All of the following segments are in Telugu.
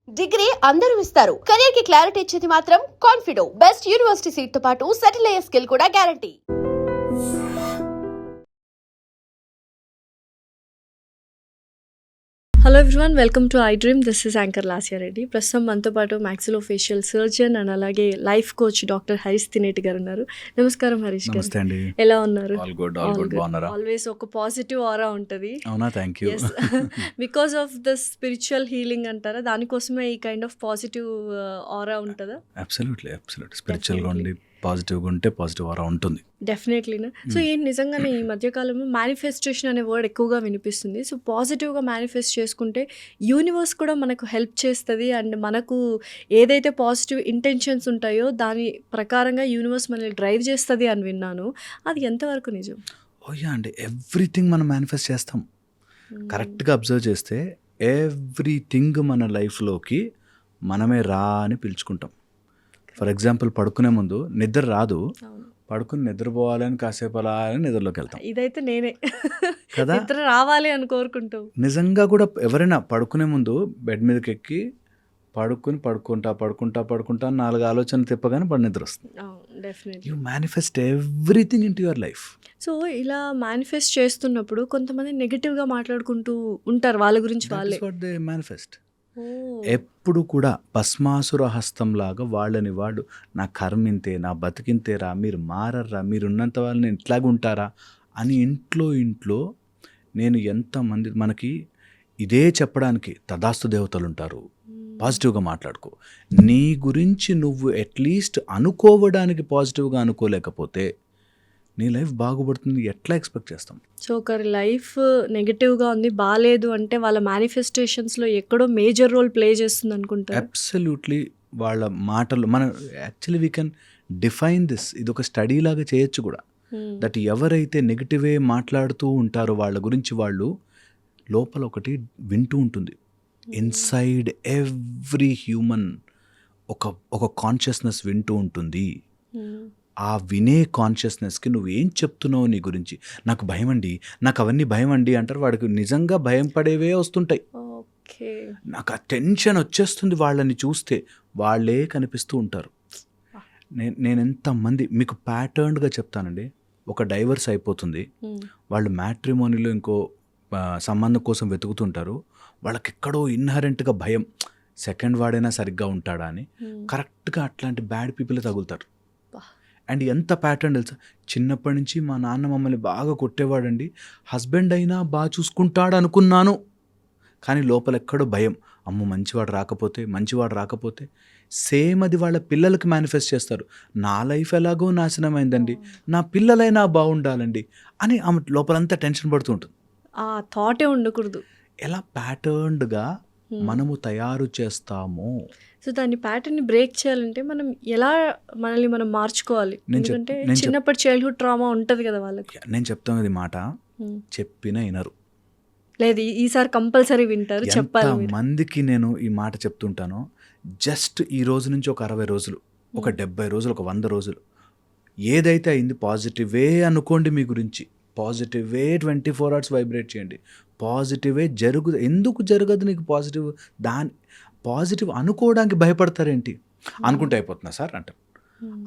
డిగ్రీ అందరూ ఇస్తారు. కెరీర్ కి క్లారిటీ ఇచ్చేది మాత్రం కాన్ఫిడో. బెస్ట్ యూనివర్సిటీ సీట్ తో పాటు సెటిల్ అయ్యే స్కిల్ కూడా guarantee. Hello everyone, welcome to I dream. This is anchor Lasya Reddy. ప్రస్తుతం మనతో పాటు మ్యాక్సిలోఫేషియల్ సర్జన్ అండ్ అలాగే లైఫ్ కోచ్ డాక్టర్ హరీష్ తినేటి గారు ఉన్నారు. నమస్కారం హరీష్ గారు. నమస్తే అండి. ఎలా ఉన్నారు? ఆల్ గుడ్ బాగున్నారా? ఆల్వేస్ ఒక పాజిటివ్ ఆరా ఉంటుంది. అవునా? Thank you. Because of the spiritual healing అంటారా, దానికోసమే ఈ కైండ్ ఆఫ్ పాజిటివ్ ఆరా ఉంటుందా? అబ్సల్యూట్లీ స్పిరిచువల్గా ఉండి పాజిటివ్గా ఉంటే పాజిటివ్ ఆరా ఉంటుంది. డెఫినెట్లీనా. సో ఏం నిజంగానే ఈ మధ్యకాలంలో మేనిఫెస్టేషన్ అనే వర్డ్ ఎక్కువగా వినిపిస్తుంది. సో పాజిటివ్గా మేనిఫెస్ట్ చేసుకుంటే యూనివర్స్ కూడా మనకు హెల్ప్ చేస్తుంది అండ్ మనకు ఏదైతే పాజిటివ్ ఇంటెన్షన్స్ ఉంటాయో దాని ప్రకారంగా యూనివర్స్ మనల్ని డ్రైవ్ చేస్తుంది అని విన్నాను. అది ఎంతవరకు నిజం? ఓయా అండి, ఎవ్రీథింగ్ మనం మేనిఫెస్ట్ చేస్తాం. కరెక్ట్గా అబ్జర్వ్ చేస్తే ఎవ్రీథింగ్ మన లైఫ్లోకి మనమే రా అని పిలుచుకుంటాం. ఫర్ ఎగ్జాంపుల్, పడుకునే ముందు నిద్ర రాదు, పడుకుని నిద్రపోవాలని కాసేపు అలా అని నిద్రలోకి వెళ్తాం. ఇదైతే నేనే కదా, నిద్ర రావాలి అని కోరుకుంటాం. నిజంగా కూడా ఎవరైనా పడుకునే ముందు బెడ్ మీదకి ఎక్కి పడుకుంటా 4 ఆలోచనలు తిప్పగానే నిద్ర వస్తుంది. You manifest everything in to your life. So ఇలా మేనిఫెస్ట్ చేస్తున్నప్పుడు కొంతమంది నెగిటివ్గా మాట్లాడుకుంటూ ఉంటారు వాళ్ళ గురించి వాళ్ళే. They manifest. ఎప్పుడు కూడా భస్మాసుర హస్తంలాగా వాళ్ళని వాళ్ళు నా కర్మింతే, నా బతికింతేరా, మీరు మారర్రా, మీరున్నంత వాళ్ళు నేను ఇట్లాగా ఉంటారా అని ఇంట్లో నేను ఎంతమంది మనకి ఇదే చెప్పడానికి తదాస్తు దేవతలు ఉంటారు. పాజిటివ్గా మాట్లాడుకో. నీ గురించి నువ్వు అట్లీస్ట్ అనుకోవడానికి పాజిటివ్గా అనుకోలేకపోతే నీ లైఫ్ బాగుపడుతుంది ఎట్లా ఎక్స్పెక్ట్ చేస్తాం? సో ఒకరి లైఫ్ నెగిటివ్గా ఉంది, బాగాలేదు అంటే వాళ్ళ మేనిఫెస్టేషన్స్లో ఎక్కడో మేజర్ రోల్ ప్లే చేస్తుంది అనుకుంటారు. అబ్సల్యూట్లీ. వాళ్ళ మాటలు మనం actually we can define this. ఇది ఒక స్టడీ లాగా చేయొచ్చు కూడా. దట్ ఎవరైతే నెగిటివే మాట్లాడుతూ ఉంటారో వాళ్ళ గురించి వాళ్ళు లోపల ఒకటి వింటూ ఉంటుంది. ఇన్సైడ్ ఎవ్రీ హ్యూమన్ ఒక కాన్షియస్నెస్ వింటూ ఉంటుంది. ఆ వినే కాన్షియస్నెస్కి నువ్వేం చెప్తున్నావు నీ గురించి, నాకు భయం అండి, నాకు అవన్నీ భయం అండి అంటారు. వాడికి నిజంగా భయం పడేవే వస్తుంటాయి. నాకు ఆ టెన్షన్ వచ్చేస్తుంది వాళ్ళని చూస్తే, వాళ్ళే కనిపిస్తూ ఉంటారు. నేను ఎంతమంది మీకు ప్యాటర్న్గా చెప్తానండి. ఒక డైవర్స్ అయిపోతుంది, వాళ్ళు మ్యాట్రిమోనీలో ఇంకో సంబంధం కోసం వెతుకుతుంటారు. వాళ్ళకి ఎక్కడో ఇన్హరెంట్గా భయం, సెకండ్ వాడైనా సరిగ్గా ఉంటాడా అని. కరెక్ట్గా అట్లాంటి బ్యాడ్ పీపుల్ తగులుతారు. అండ్ ఎంత ప్యాటర్న్ తెలుసా, చిన్నప్పటి నుంచి మా నాన్న మమ్మల్ని బాగా కొట్టేవాడండి, హస్బెండ్ అయినా బాగా చూసుకుంటాడు అనుకున్నాను, కానీ లోపల ఎక్కడో భయం, అమ్మ మంచివాడు రాకపోతే. సేమ్ అది వాళ్ళ పిల్లలకి మేనిఫెస్ట్ చేస్తారు. నా లైఫ్ ఎలాగో నాశనమైందండి, నా పిల్లలైనా బాగుండాలండి అని ఆమె లోపలంతా టెన్షన్ పడుతూ ఉంటుంది. ఆ థాటే ఉండకూడదు. ఎలా ప్యాటర్న్డ్గా మనము తయారు చేస్తాము. సో దాన్ని ప్యాటర్న్ని బ్రేక్ చేయాలంటే మనం ఎలా మనల్ని మనం మార్చుకోవాలి? ఎందుకంటే చిన్నప్పటి చైల్డ్హుడ్ ట్రామా ఉంటుంది కదా వాళ్ళకి. నేను చెప్తాను మాట చెప్పినా వినరు. లేదు, ఈసారి కంపల్సరీ వింటారు. చెప్పాలి మందికి నేను ఈ మాట చెప్తుంటాను. జస్ట్ ఈ రోజు నుంచి ఒక 60 రోజులు, ఒక 70 రోజులు, ఒక 100 రోజులు ఏదైతే అయింది పాజిటివే అనుకోండి. మీ గురించి పాజిటివే 24 hours వైబ్రేట్ చేయండి. పాజిటివే ఎందుకు జరగదు నీకు పాజిటివ్? పాజిటివ్ అనుకోవడానికి భయపడతారేంటి? అనుకుంటే అయిపోతున్నా సార్ అంటారు.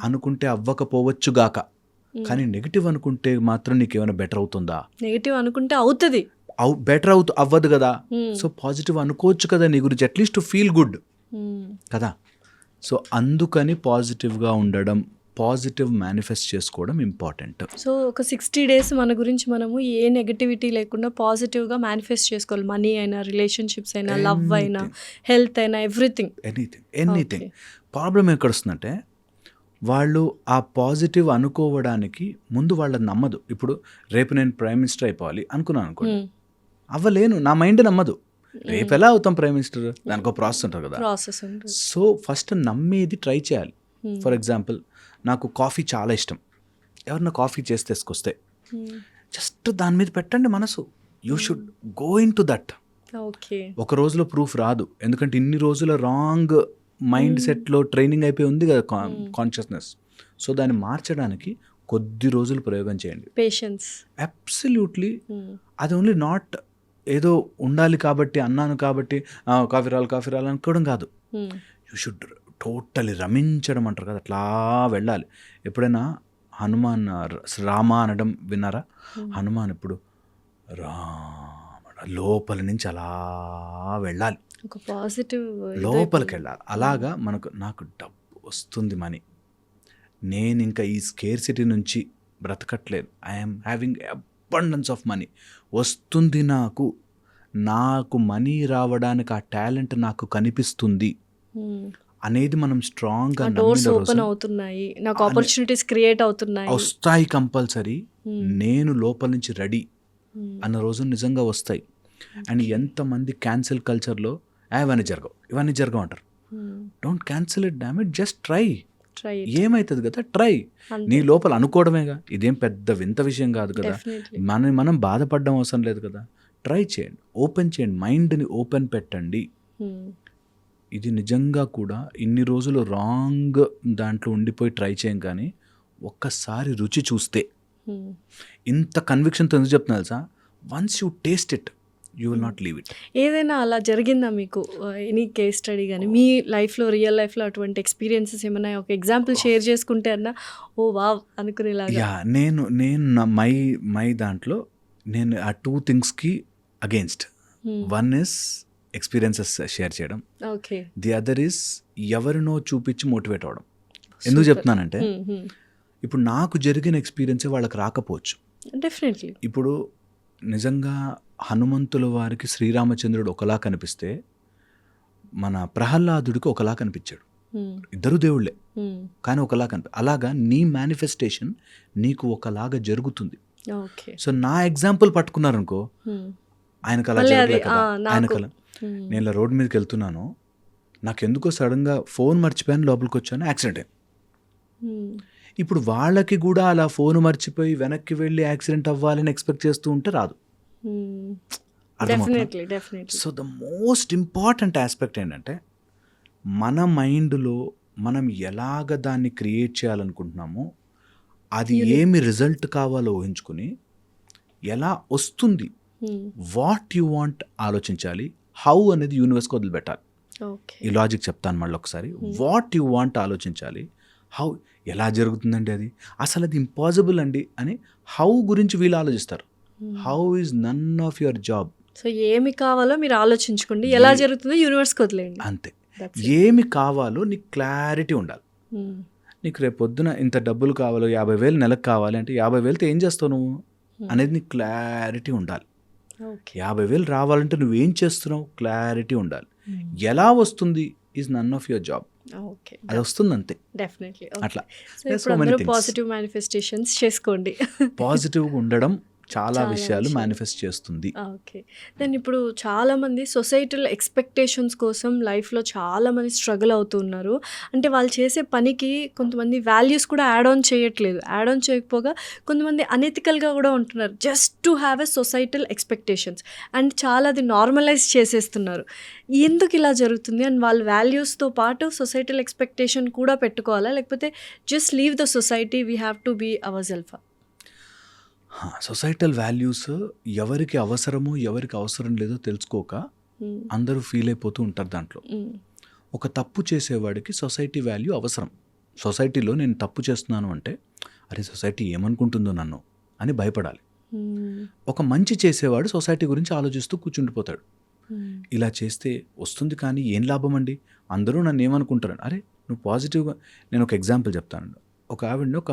అనుకుంటే అవ్వకపోవచ్చు గాక, కానీ నెగిటివ్ అనుకుంటే మాత్రం నీకేమైనా బెటర్ అవుతుందా? నెగిటివ్ అనుకుంటే అవుతుంది, బెటర్ అవ్వదు కదా. సో పాజిటివ్ అనుకోవచ్చు కదా నీ గురించి, అట్లీస్ట్ టు ఫీల్ గుడ్ కదా. సో అందుకని పాజిటివ్గా ఉండడం, పాజిటివ్ మేనిఫెస్ట్ చేసుకోవడం ఇంపార్టెంట్. సో ఒక 60 days మన గురించి మనము ఏ నెగటివిటీ లేకుండా పాజిటివ్గా మేనిఫెస్ట్ చేసుకోవాలి. మనీ అయినా, రిలేషన్షిప్స్ అయినా, లవ్ అయినా, హెల్త్ అయినా, ఎనీథింగ్. ప్రాబ్లం ఎక్కడ వస్తుందంటే వాళ్ళు ఆ పాజిటివ్ అనుకోవడానికి ముందు వాళ్ళని నమ్మదు. ఇప్పుడు రేపు నేను ప్రైమ్ మినిస్టర్ అయిపోవాలి అనుకున్నాను అనుకోండి, అవ్వలేను, నా మైండ్ నమ్మదు. రేపు ఎలా అవుతాం ప్రైమ్ మినిస్టర్? దానికి ఒక ప్రాసెస్ ఉంటుంది కదా. సో ఫస్ట్ నమ్మేది ట్రై చేయాలి. ఫర్ ఎగ్జాంపుల్, నాకు కాఫీ చాలా ఇష్టం, ఎవరన్నా కాఫీ చేసి తీసుకొస్తే జస్ట్ దాని మీద పెట్టండి మనసు. You should go in to that. ఒక రోజులో ప్రూఫ్ రాదు, ఎందుకంటే ఇన్ని రోజుల రాంగ్ మైండ్ సెట్లో ట్రైనింగ్ అయిపోయి ఉంది కదా కాన్షియస్నెస్. సో దాన్ని మార్చడానికి కొద్ది రోజులు ప్రయోగం చేయండి. పేషెన్స్. అబ్సల్యూట్లీ. అది ఓన్లీ నాట్ ఏదో ఉండాలి కాబట్టి అన్నాను కాబట్టి కాఫీ రాలు అనుకోవడం కాదు. యూ షుడ్ టోటలీ రమించడం అంటారు కదా, అట్లా వెళ్ళాలి. ఎప్పుడైనా హనుమాన్ రామ అనడం విన్నారా? హనుమాన్ ఇప్పుడు రామ లోపల నుంచి అలా వెళ్ళాలి, ఒక పాజిటివ్ లోపలికి వెళ్ళాలి. అలాగా నాకు డబ్బు వస్తుంది, మనీ, నేను ఇంకా ఈ స్కేర్సిటీ నుంచి బ్రతకట్లేదు. I'm having abundance of money వస్తుంది, నాకు మనీ రావడానికి ఆ టాలెంట్ నాకు కనిపిస్తుంది అనేది మనం స్ట్రాంగ్గా డోర్స్ ఓపెన్ అవుతున్నాయి, నాకు ఆపర్చునిటీస్ క్రియేట్ అవుతున్నాయి, వస్తాయి కంపల్సరీ, నేను లోపల నుంచి రెడీ అన్న రోజు నిజంగా వస్తాయి. అండ్ ఎంతమంది క్యాన్సిల్ కల్చర్లో ఇవన్నీ జరగవు అంటారు. Don't cancel it, damn it, just try. ఏమవుతుంది కదా, ట్రై. నీ లోపల అనుకోవడమేగా, ఇదేం పెద్ద వింత విషయం కాదు కదా, మనం బాధపడడం అవసరం లేదు కదా. ట్రై చేయండి, ఓపెన్ చేయండి, మైండ్ని ఓపెన్ పెట్టండి. ఇది నిజంగా కూడా ఇన్ని రోజులు రాంగ్ దాంట్లో ఉండిపోయి ట్రై చేయం, కానీ ఒక్కసారి రుచి చూస్తే ఇంత కన్విక్షన్తో ఎందుకు చెప్తున్నా తెలుసా, once you taste it you will not leave it. ఏదైనా అలా జరిగిందా మీకు, ఎనీ కేస్ స్టడీ కానీ మీ లైఫ్లో, రియల్ లైఫ్లో అటువంటి ఎక్స్పీరియన్సెస్ ఏమైనా ఒక ఎగ్జాంపుల్ షేర్ చేసుకుంటే అన్నా ఓ వావ్ అనుకునేలాగా? యా, నేను మై దాంట్లో నేను ఆ 2 థింగ్స్కి against. One is experiences share చేయడం, ఓకే. ది అదర్ ఇస్ ఎవరినో చూపించి మోటివేట్ అవ్వడం. ఎందుకు చెప్తున్నానంటే, ఇప్పుడు నాకు జరిగిన ఎక్స్పీరియన్సే వాళ్ళకి రాకపోవచ్చు. డెఫినెట్లీ. ఇప్పుడు నిజంగా హనుమంతుల వారికి శ్రీరామచంద్రుడు ఒకలా కనిపిస్తే మన ప్రహ్లాదుడికి ఒకలా కనిపించాడు. ఇద్దరు దేవుళ్ళే కానీ ఒకలా అలాగా నీ మేనిఫెస్టేషన్ నీకు ఒకలాగా జరుగుతుంది. సో నా ఎగ్జాంపుల్ పట్టుకున్నారనుకో, ఆయనకు అలా జరగలేదు కదా, ఆయనకలా. నేను ఇలా రోడ్ మీదకి వెళ్తున్నాను, నాకు ఎందుకో సడన్గా ఫోన్ మర్చిపోయాను, లోపలికి వచ్చాను, యాక్సిడెంట్ అయింది. ఇప్పుడు వాళ్ళకి కూడా అలా ఫోన్ మర్చిపోయి వెనక్కి వెళ్ళి యాక్సిడెంట్ అవ్వాలని ఎక్స్పెక్ట్ చేస్తూ ఉంటే రాదు. So the most important aspect ఏంటంటే, మన మైండ్లో మనం ఎలాగ దాన్ని క్రియేట్ చేయాలనుకుంటున్నామో, అది ఏమి రిజల్ట్ కావాలో ఊహించుకుని ఎలా వస్తుంది, వాట్ యు వాంట్ ఆలోచించాలి, హౌ అనేది యూనివర్స్కి వదిలిపెట్టాలి. ఈ లాజిక్ చెప్తాను మళ్ళీ ఒకసారి. వాట్ యు వాంట్ ఆలోచించాలి, హౌ ఎలా జరుగుతుందండి అది, అసలు అది ఇంపాసిబుల్ అండి అని హౌ గురించి వీళ్ళు ఆలోచిస్తారు. How is none of your job. So ఏమి కావాలో మీరు ఆలోచించుకోండి, ఎలా జరుగుతుందో యూనివర్స్కి వదిలేయండి, అంతే. ఏమి కావాలో నీకు క్లారిటీ ఉండాలి. నీకు రేపు పొద్దున ఇంత డబ్బులు కావాలో, 50,000 నెలకు కావాలి అంటే 50,000తో ఏం చేస్తావు నువ్వు అనేది నీకు క్లారిటీ ఉండాలి. 50,000 రావాలంటే నువ్వేం చేస్తున్నావు క్లారిటీ ఉండాలి. ఎలా వస్తుంది is none of your job. అది వస్తుంది అంతే. డెఫినెట్లీ. అట్లా పాజిటివ్ మేనిఫెస్టేషన్స్ చేసుకోండి. పాజిటివ్గా ఉండడం చాలా విషయాలు మేనిఫెస్ట్ చేస్తుంది. ఓకే. దెన్ ఇప్పుడు చాలామంది సొసైటల్ ఎక్స్పెక్టేషన్స్ కోసం లైఫ్లో చాలామంది స్ట్రగుల్ అవుతున్నారు. అంటే వాళ్ళు చేసే పనికి కొంతమంది వాల్యూస్ కూడా యాడ్ ఆన్ చేయట్లేదు. యాడ్ ఆన్ చేయకపోగా కొంతమంది అనెథికల్గా కూడా ఉంటున్నారు, just to have a societal expectations. And చాలా అది నార్మలైజ్ చేసేస్తున్నారు. ఎందుకు ఇలా జరుగుతుంది? అండ్ వాళ్ళ వాల్యూస్తో పాటు సొసైటల్ ఎక్స్పెక్టేషన్ కూడా పెట్టుకోవాలా, లేకపోతే just leave the society, we have to be our self? Societal values ఎవరికి అవసరమో ఎవరికి అవసరం లేదో తెలుసుకోక అందరూ ఫీల్ అయిపోతూ ఉంటారు దాంట్లో. ఒక తప్పు చేసేవాడికి సొసైటీ వాల్యూ అవసరం. సొసైటీలో నేను తప్పు చేస్తున్నాను అంటే, అరే సొసైటీ ఏమనుకుంటుందో నన్ను అని భయపడాలి. ఒక మంచి చేసేవాడు సొసైటీ గురించి ఆలోచిస్తూ కూర్చుండిపోతాడు. ఇలా చేస్తే వస్తుంది కానీ ఏం లాభం అండి, అందరూ నన్ను ఏమనుకుంటారు. అరే నువ్వు పాజిటివ్గా. నేను ఒక ఎగ్జాంపుల్ చెప్తాను. ఒక ఆవిడని, ఒక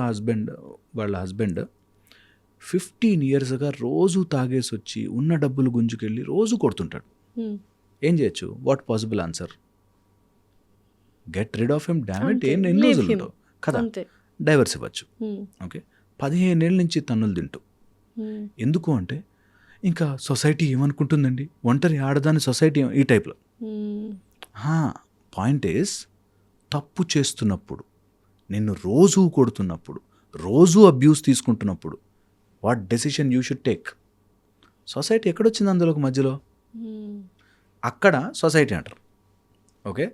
వాళ్ళ హస్బెండ్ 15 yearsగా రోజు తాగేసి వచ్చి ఉన్న డబ్బులు గుంజుకెళ్ళి రోజు కొడుతుంటాడు. ఏం చేయొచ్చు? What possible answer? Get rid of him, damn it. ఎన్ని రోజులు ఉంటావు కదా, డైవర్స్ ఇవ్వచ్చు. ఓకే, 15 ఏళ్ళ నుంచి తన్నులు తింటూ. ఎందుకు అంటే ఇంకా సొసైటీ ఏమనుకుంటుందండి, ఒంటరి ఆడదాని సొసైటీ ఈ టైప్లో. పాయింట్ ఈస్, తప్పు చేస్తున్నప్పుడు, నిన్ను రోజూ కొడుతున్నప్పుడు, రోజూ అబ్యూస్ తీసుకుంటున్నప్పుడు what decision you should take? Society ఎక్కడొచ్చింది అందులోకి మధ్యలో? అక్కడ సొసైటీ అంటారు. ఓకే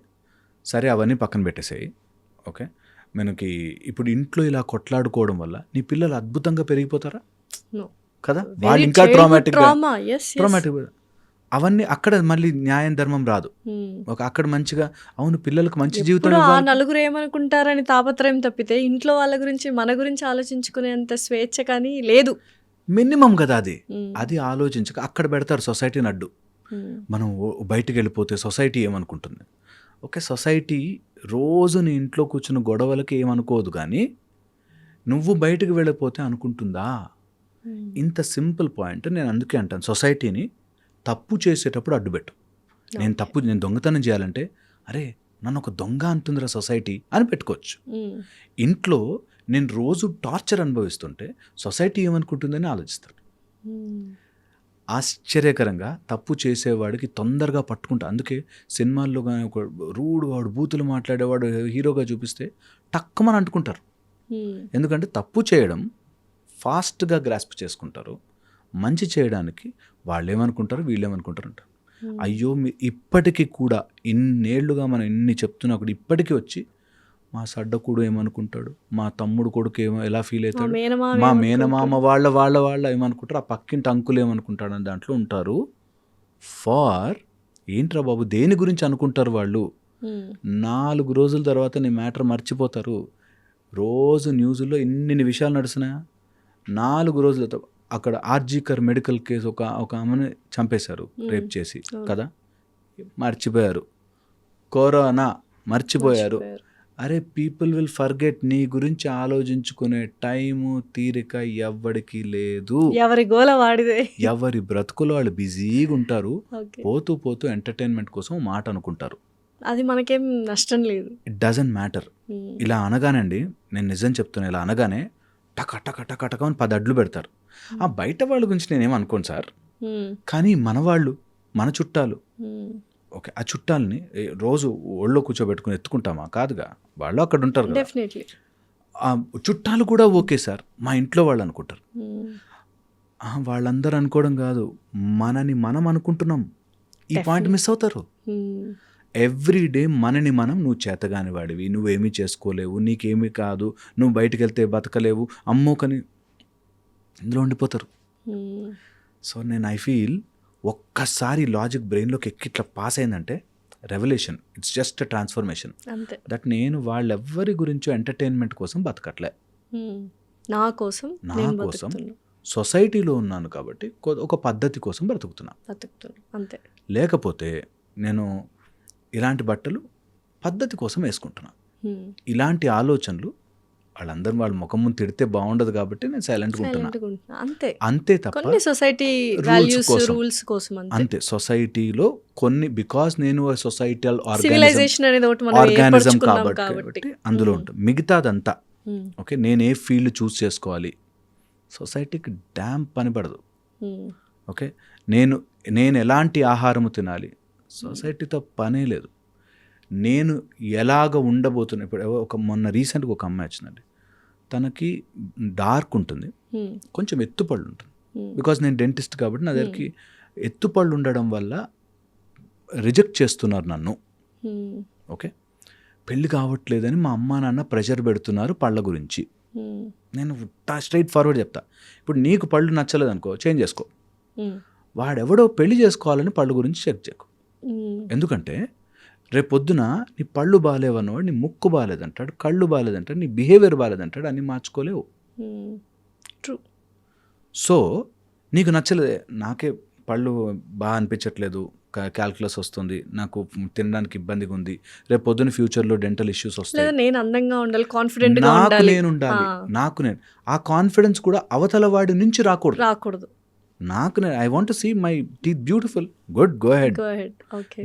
సరే, అవన్నీ పక్కన పెట్టేసాయి. ఓకే, మనకి ఇప్పుడు ఇంట్లో ఇలా కొట్లాడుకోవడం వల్ల నీ పిల్లలు అద్భుతంగా పెరిగిపోతారా? కదా, వాళ్ళు ఇంకా ట్రామాటిక్. అవన్నీ అక్కడ మళ్ళీ న్యాయం ధర్మం రాదు. అక్కడ మంచిగా అవును పిల్లలకు మంచి జీవితం ఇప్పుడు ఆ ఇవ్వాలి. నలుగురు ఏమనుకుంటారని తాపత్రయం తప్పితే ఇంట్లో వాళ్ళ గురించి మన గురించి ఆలోచించుకునేంత స్వేచ్ఛ కానీ లేదు. మినిమం కదా అది. అది ఆలోచించక అక్కడ పెడతారు సొసైటీని అడ్డు. మనం బయటికి వెళ్ళిపోతే సొసైటీ ఏమనుకుంటుంది? ఓకే, సొసైటీ రోజు నీ ఇంట్లో కూర్చున్న గొడవలకి ఏమనుకోదు, కానీ నువ్వు బయటకు వెళ్ళిపోతే అనుకుంటుందా? ఇంత సింపుల్ పాయింట్. నేను అందుకే అంటాను, సొసైటీని తప్పు చేసేటప్పుడు అడ్డుపెట్టు. నేను దొంగతనం చేయాలంటే అరే నన్ను ఒక దొంగ అంటుందిరా సొసైటీ అని పెట్టుకోవచ్చు. ఇంట్లో నేను రోజు టార్చర్ అనుభవిస్తుంటే సొసైటీ ఏమనుకుంటుందని ఆలోచిస్తాను. ఆశ్చర్యకరంగా తప్పు చేసేవాడికి తొందరగా పట్టుకుంటా. అందుకే సినిమాల్లో కానీ ఒక రూడ్ వాడు బూతులు మాట్లాడేవాడు హీరోగా చూపిస్తే టక్కుమని అంటుకుంటారు. ఎందుకంటే తప్పు చేయడం ఫాస్ట్గా గ్రాస్ప్ చేసుకుంటారు, మంచి చేయడానికి వాళ్ళు ఏమనుకుంటారు వీళ్ళు ఏమనుకుంటారు అంటారు. అయ్యో ఇప్పటికీ కూడా ఇన్నేళ్లుగా మనం ఇన్ని చెప్తున్నా కూడా ఇప్పటికీ వచ్చి మా సడ్డకుడు ఏమనుకుంటాడు, మా తమ్ముడు కొడుకు ఎలా ఫీల్ అవుతాడు, మా మేనమామ వాళ్ళ ఏమనుకుంటారు, ఆ పక్కింటి అంకులు ఏమనుకుంటాడు అని దాంట్లో ఉంటారు. ఫార్ ఏంట్రా బాబు దేని గురించి అనుకుంటారు వాళ్ళు? 4 రోజుల తర్వాత నీ మ్యాటర్ మర్చిపోతారు. రోజు న్యూస్లో ఇన్ని విషయాలు నడుస్తున్నాయా? 4 రోజులతో అక్కడ ఆర్జీకర్ మెడికల్ కేసు ఒక ఆమెను చంపేశారు రేప్ చేసి కదా, మర్చిపోయారు. కరోనా మర్చిపోయారు. అరే పీపుల్ విల్ ఫర్గెట్. నీ గురించి ఆలోచించుకునే టైము తీరిక ఎవ్వడికి లేదు. ఎవరి గోల వాడిదే, ఎవరి బ్రతుకులో వాళ్ళు బిజీగా ఉంటారు. పోతూ పోతూ ఎంటర్టైన్మెంట్ కోసం మాట అనుకుంటారు. అది మనకేం నష్టం లేదు. It doesn't matter. ఇలా అనగానండి, నేను నిజం చెప్తున్నా, ఇలా అనగానే టక టక టక టక అని 10 అడ్లు పెడతారు. ఆ బయట వాళ్ళ గురించి నేనేం అనుకోను సార్, కానీ మన వాళ్ళు, మన చుట్టాలు, ఓకే ఆ చుట్టాలని రోజు ఒళ్ళో కూర్చోబెట్టుకుని ఎత్తుకుంటామా? కాదుగా, వాళ్ళు అక్కడ ఉంటారు కదా. డెఫినెట్లీ ఆ చుట్టాలు కూడా ఓకే సార్, మా ఇంట్లో వాళ్ళు అనుకుంటారు. వాళ్ళందరూ అనుకోవడం కాదు, మనని మనం అనుకుంటున్నాం. ఈ పాయింట్ మిస్ అవుతారు. ఎవ్రీడే మనని మనం, నువ్వు చేతగాని వాడివి, నువ్వేమీ చేసుకోలేవు, నీకేమీ కాదు, నువ్వు బయటకు వెళ్తే బతకలేవు, అమ్మోకని ఇందులో ఉండిపోతారు. సో నేను ఐ ఫీల్ ఒక్కసారి లాజిక్ బ్రెయిన్లోకి ఎక్కి ఇట్లా పాస్ అయిందంటే revolution, it's just transformation. That నేను వాళ్ళెవ్వరి గురించో ఎంటర్టైన్మెంట్ కోసం బతకట్లే, నా కోసం సొసైటీలో ఉన్నాను కాబట్టి ఒక పద్ధతి కోసం బ్రతుకుతున్నా. అంతే. లేకపోతే నేను ఇలాంటి బట్టలు పద్ధతి కోసం వేసుకుంటున్నా. ఇలాంటి ఆలోచనలు వాళ్ళందరూ వాళ్ళ ముఖం ముందు తిడితే బాగుండదు కాబట్టి నేను సైలెంట్గా ఉంటున్నా. అంతే తప్ప సొసైటీ రూల్స్ కోసం అంతే. సొసైటీలో కొన్ని, బికాస్ నేను సొసైటల్ ఆర్గానిజం కాబట్టి అందులో ఉంటుంది. మిగతాదంతా ఓకే, నేను ఏ ఫీల్డ్ చూస్ చేసుకోవాలి, సొసైటీకి డ్యామ్ పని పడదు. ఓకే, నేను ఎలాంటి ఆహారము తినాలి, సొసైటీతో పనే లేదు. నేను ఎలాగ ఉండబోతున్నా. ఇప్పుడు మొన్న రీసెంట్గా ఒక అమ్మాయి వచ్చిందండి, తనకి డార్క్ ఉంటుంది, కొంచెం ఎత్తుపళ్ళు ఉంటుంది. బికాజ్ నేను డెంటిస్ట్ కాబట్టి నా దగ్గరికి ఎత్తుపళ్ళు ఉండడం వల్ల రిజెక్ట్ చేస్తున్నారు నన్ను. ఓకే, పెళ్ళి కావట్లేదని మా అమ్మా నాన్న ప్రెషర్ పెడుతున్నారు పళ్ళ గురించి. నేను స్ట్రైట్ ఫార్వర్డ్ చెప్తా, ఇప్పుడు నీకు పళ్ళు నచ్చలేదు అనుకో, చేంజ్ చేసుకో. వాడెవడో పెళ్లి చేసుకోవాలని పళ్ళు గురించి చెక్ చేయకు. ఎందుకంటే రేపొద్దున నీ పళ్ళు బాగాలేవన్నవాడు నీ ముక్కు బాగాలేదంటాడు, కళ్ళు బాగాలేదంటాడు, నీ బిహేవియర్ బాగాలేదంటాడు, అన్నీ మార్చుకోలేవు. ట్రూ. సో నీకు నచ్చలేదే, నాకే పళ్ళు బాగా అనిపించట్లేదు, క్యాల్కులస్ వస్తుంది, నాకు తినడానికి ఇబ్బందిగా ఉంది, రేపు పొద్దున ఫ్యూచర్లో డెంటల్ ఇష్యూస్ వస్తాయి, నేను అందంగా ఉండాలి, కాన్ఫిడెంట్గా ఉండాలి, ఆ కాన్ఫిడెన్స్ కూడా అవతల వాడి నుంచి రాకూడదు. I want to see my teeth beautiful, good, go ahead.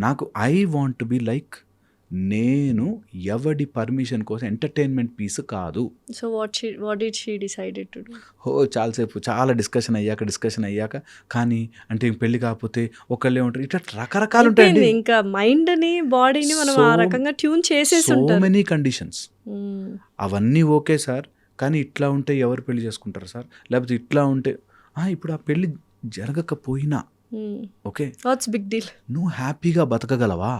నాకు I want to be like, నేను ఎవడి పర్మిషన్ కోసం ఎంటర్టైన్మెంట్ పీస్ కాదు. So what did she decided to do? చాలాసేపు చాలా డిస్కషన్ అయ్యాక కానీ అంటే పెళ్లి కాకపోతే ఒకళ్ళే ఉంటారు, ఇట్లా రకరకాలు ఉంటాయండి. ఇంకా మైండ్ని బాడీని మనం ఆ రకంగా ట్యూన్ చేసేసి ఉంటారు. So many conditions. అవన్నీ ఓకే సార్, కానీ ఇట్లా ఉంటే ఎవరు పెళ్లి చేసుకుంటారు సార్, లేకపోతే ఇట్లా ఉంటే ఇప్పుడు ఆ పెళ్లి జరగకపోయినా ఓకే, వాట్స్ బిగ్ డీల్, నువ్వు హ్యాపీగా బతకగలవా?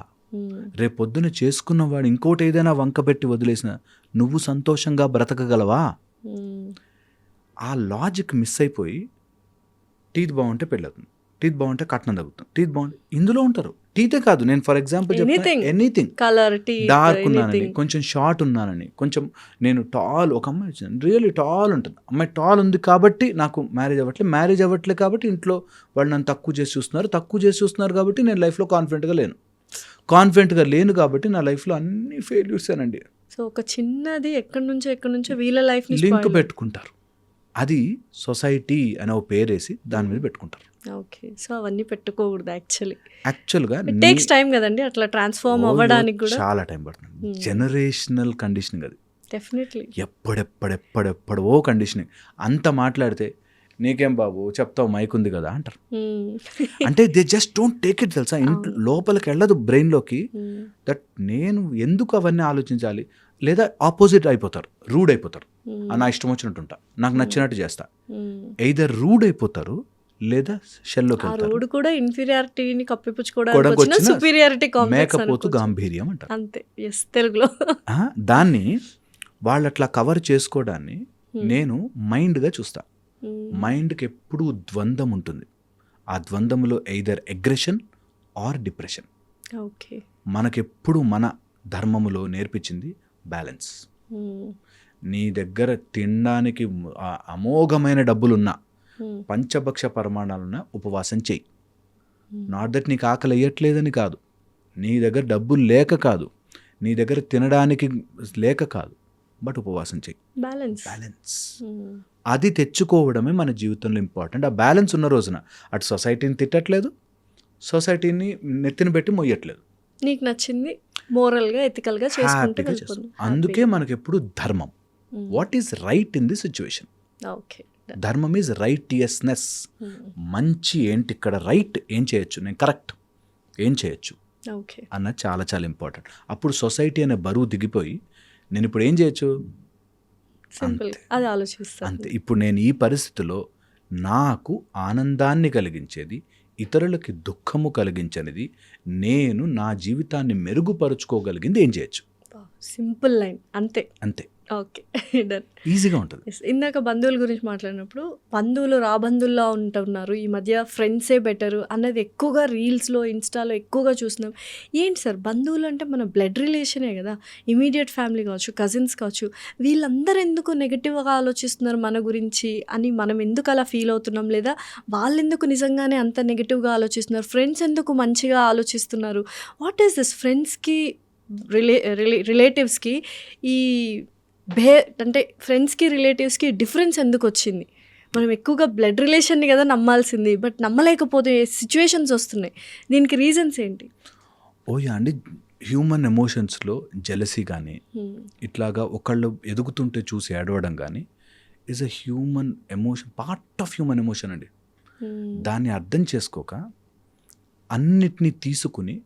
రేపొద్దున చేసుకున్నవాడు ఇంకోటి ఏదైనా వంక పెట్టి వదిలేసిన నువ్వు సంతోషంగా బ్రతకగలవా? ఆ లాజిక్ మిస్ అయిపోయి టీత్ బాగుంటే పెళ్ళవుతుంది, టీత్ బాగుంటే కట్నం తగ్గుతుంది, టీత్ బాగుంటే ఇందులో ఉంటారు. టీతే కాదు, నేను for example Anything. Anything, colour, టీ, డార్క్ ఉన్నానని, కొంచెం షార్ట్ ఉన్నానని, కొంచెం నేను టాల్, ఒక అమ్మాయి వచ్చింది రియల్లీ టాల్ ఉంటుంది, అమ్మాయి టాల్ ఉంది కాబట్టి నాకు మ్యారేజ్ అవ్వట్లేదు కాబట్టి ఇంట్లో వాళ్ళు నన్ను తక్కువ చేసి చూస్తున్నారు కాబట్టి నేను లైఫ్లో కాన్ఫిడెంట్గా లేను కాబట్టి నా లైఫ్లో అన్ని ఫెయిల్యూర్స్ అనండి. సో ఒక చిన్నది ఎక్కడి నుంచో వీళ్ళ లైఫ్ లింక్ పెట్టుకుంటారు, అది సొసైటీ అనే ఒక పేరేసి దాని మీద పెట్టుకుంటారు. ఓకే, సో అవన్నీ పెట్టుకోకూడదు యాక్చువల్గా టేక్స్ టైం కదండి అట్లా ట్రాన్స్ఫార్మ్ అవ్వడానికి కూడా. చాలా టైం పడుతుంది. జనరేషనల్ కండిషనింగ్ అది, డెఫినెట్లీ. ఎప్పుడెప్పుడెప్పుడెప్పుడో కండిషనింగ్. అంత మాట్లాడితే నీకేం బాబు చెప్తావు, మైక్ ఉంది కదా అంటారు. అంటే they just don't take it, తెలుసా, ఇంట్లో లోపలికి వెళ్ళదు బ్రెయిన్లోకి. దట్ నేను ఎందుకు అవన్నీ ఆలోచించాలి, లేదా ఆపోజిట్ అయిపోతారు, రూడ్ అయిపోతారు. నా ఇష్టం వచ్చినట్టుంటా, నాకు నచ్చినట్టు చేస్తా. ఎయిదర్ రూడ్ అయిపోతారు లేదా షెల్లోకి వెళ్తారు. రూడ్ కూడా ఇన్ఫీరియారిటీని కప్పిపుచ్చుకోవడానికి వచ్చిన సుపీరియారిటీ కాంప్లెక్స్ మేకపోతు గాంభీర్యం అంటారు అంతే. ఎస్, తెలుగులో. దాన్ని వాళ్ళు అట్లా కవర్ చేసుకోవడాన్ని నేను మైండ్గా చూస్తా. మైండ్కి ఎప్పుడూ ద్వంద్వం ఉంటుంది. ఆ ద్వంద్వంలో either aggression or depression. Okay, మనకెప్పుడు మన ధర్మములో నేర్పించింది బ్యాలెన్స్. నీ దగ్గర తినడానికి అమోఘమైన డబ్బులున్నా, పంచభక్ష పరిమాణాలున్నా ఉపవాసం చెయ్యి. నాట్ దట్ నీకు ఆకలి వేయట్లేదని కాదు, నీ దగ్గర డబ్బులు లేక కాదు, నీ దగ్గర తినడానికి లేక కాదు, బట్ ఉపవాసం చెయ్యి. బ్యాలెన్స్ అది తెచ్చుకోవడమే మన జీవితంలో ఇంపార్టెంట్. ఆ బ్యాలెన్స్ ఉన్న రోజున అటు సొసైటీని తిట్టట్లేదు, సొసైటీని నెత్తిన పెట్టి మొయ్యట్లేదు, నీకు నచ్చింది మోరల్గా ఎథికల్గా చేసుకుంటూ చేస్తాం. అందుకే మనకి ఎప్పుడు ధర్మం, what is right in this situation. Okay, ధర్మం ఈజ్ రైటియస్నెస్. మంచి ఏంటి ఇక్కడ, రైట్ ఏం చేయొచ్చు, నేను కరెక్ట్ ఏం చేయొచ్చు అన్నది చాలా చాలా ఇంపార్టెంట్. అప్పుడు సొసైటీ అనే బరువు దిగిపోయి నేను ఇప్పుడు ఏం చేయొచ్చు అంతే. ఇప్పుడు నేను ఈ పరిస్థితిలో నాకు ఆనందాన్ని కలిగించేది, ఇతరులకి దుఃఖము కలిగించనిది, నేను నా జీవితాన్ని మెరుగుపరుచుకోగలిగింది ఏం చేయొచ్చు. సింపుల్ లైన్, అంతే అంతే. Okay, done. ఈజీగా ఉంటుంది. ఇందాక బంధువుల గురించి మాట్లాడినప్పుడు బంధువులు రాబంధువుల్లో ఉంటున్నారు, ఈ మధ్య ఫ్రెండ్సే బెటరు అన్నది ఎక్కువగా రీల్స్లో, ఇన్స్టాలో ఎక్కువగా చూస్తున్నాం. ఏంటి సార్, బంధువులు అంటే మన బ్లడ్ రిలేషనే కదా, ఇమీడియట్ ఫ్యామిలీ కావచ్చు, కజిన్స్ కావచ్చు, వీళ్ళందరూ ఎందుకు నెగిటివ్గా ఆలోచిస్తున్నారు మన గురించి అని మనం ఎందుకు అలా ఫీల్ అవుతున్నాం, లేదా వాళ్ళు ఎందుకు నిజంగానే అంత నెగిటివ్గా ఆలోచిస్తున్నారు, ఫ్రెండ్స్ ఎందుకు మంచిగా ఆలోచిస్తున్నారు, వాట్ ఈస్ దిస్ ఫ్రెండ్స్కి రిలేటివ్స్కి ఈ అంటే ఫ్రెండ్స్కి రిలేటివ్స్కి డిఫరెన్స్ ఎందుకు వచ్చింది? మనం ఎక్కువగా బ్లడ్ రిలేషన్ని కదా నమ్మాల్సింది, బట్ నమ్మలేకపోతే సిచ్యువేషన్స్ వస్తున్నాయి. దీనికి రీజన్స్ ఏంటి? అండి, హ్యూమన్ ఎమోషన్స్లో జెలసీ కానీ, ఇట్లాగా ఒకళ్ళు ఎదుగుతుంటే చూసి ఏడవడం కానీ is a human emotion, part of human emotion అండి. దాన్ని అర్థం చేసుకోక అన్నిటినీ తీసుకుని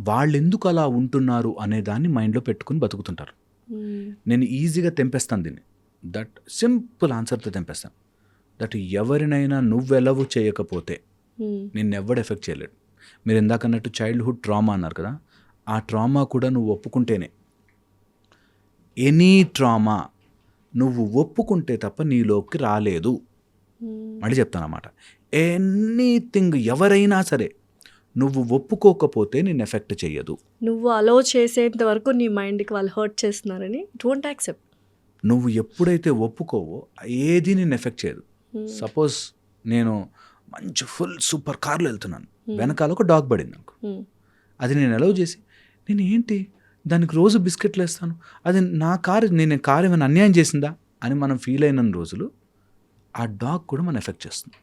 వాళ్ళు ఎందుకు అలా ఉంటున్నారు అనే దాన్ని మైండ్లో పెట్టుకుని బతుకుతుంటారు. నేను ఈజీగా తెంపేస్తాను దీన్ని, దట్ సింపుల్ ఆన్సర్తో తెంపేస్తాను. దట్ ఎవరినైనా నువ్వెలవు చేయకపోతే నిన్నెవ్వడు ఎఫెక్ట్ చేయలేడు. మీరు ఇందాక అన్నట్టు చైల్డ్హుడ్ ట్రామా అన్నారు కదా, ఆ ట్రామా కూడా నువ్వు ఒప్పుకుంటేనే. ఎనీ ట్రామా నువ్వు ఒప్పుకుంటే తప్ప నీలోకి రాలేదు. మళ్ళీ చెప్తాను అన్నమాట, ఎనీథింగ్ ఎవరైనా సరే నువ్వు ఒప్పుకోకపోతే నేను ఎఫెక్ట్ చెయ్యదు. నువ్వు అలో చేసేంత వరకు నీ మైండ్కి వాళ్ళు హర్ట్ చేస్తున్నారని డోంట్ యాక్సెప్ట్. నువ్వు ఎప్పుడైతే ఒప్పుకోవో ఏది నేను ఎఫెక్ట్ చేయదు. సపోజ్ నేను మంచి ఫుల్ సూపర్ కార్లో వెళ్తున్నాను, వెనకాల ఒక డాగ్ పడింది నాకు, అది నేను అలౌ చేసి నేను ఏంటి దానికి రోజు బిస్కెట్లు వేస్తాను, అది నా కారు, నేను కారు ఏమైనా అన్యాయం చేసిందా అని మనం ఫీల్ అయిన రోజులు ఆ డాగ్ కూడా మనం ఎఫెక్ట్ చేస్తుంది.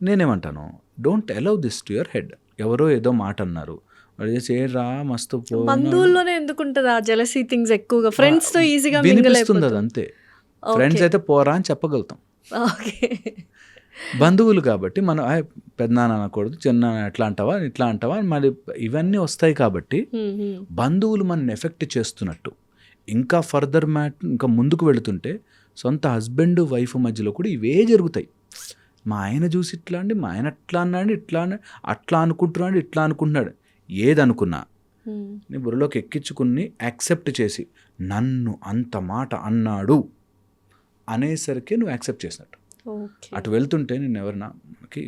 నేనేమంటాను, don't allow this to your head. ఎవరో ఏదో మాట అన్నారు, రా మస్తు బంధువుల్లోనే ఎందుకుంటుంది ఆ జెలసీ థింగ్స్ ఎక్కువగా, ఫ్రెండ్స్ తో ఈజీగా వినిపిస్తుంది. అది అంతే, ఫ్రెండ్స్ అయితే పోరా అని చెప్పగలుగుతాం. బంధువులు కాబట్టి మనం పెద్దనాన్న అనకూడదు, చిన్న ఎట్లా అంటావా ఇట్లా అంటావా మరి ఇవన్నీ వస్తాయి కాబట్టి బంధువులు మన ఎఫెక్ట్ చేస్తున్నట్టు. ఇంకా ఫర్దర్ ఇంకా ముందుకు వెళుతుంటే సొంత హస్బెండ్ వైఫ్ మధ్యలో కూడా ఇవే జరుగుతాయి. మా ఆయన చూసి ఇట్లా అండి, మా ఆయన అట్లా అన్నాడు, ఇట్లా అట్లా అనుకుంటున్నాడు, ఇట్లా అనుకుంటున్నాడు. ఏదనుకున్నా నీ బుర్రలోకి ఎక్కించుకుని యాక్సెప్ట్ చేసి నన్ను అంత మాట అన్నాడు అనేసరికి నువ్వు యాక్సెప్ట్ చేసినట్టు. అటు వెళ్తుంటే నేను ఎవరన్నా మనకి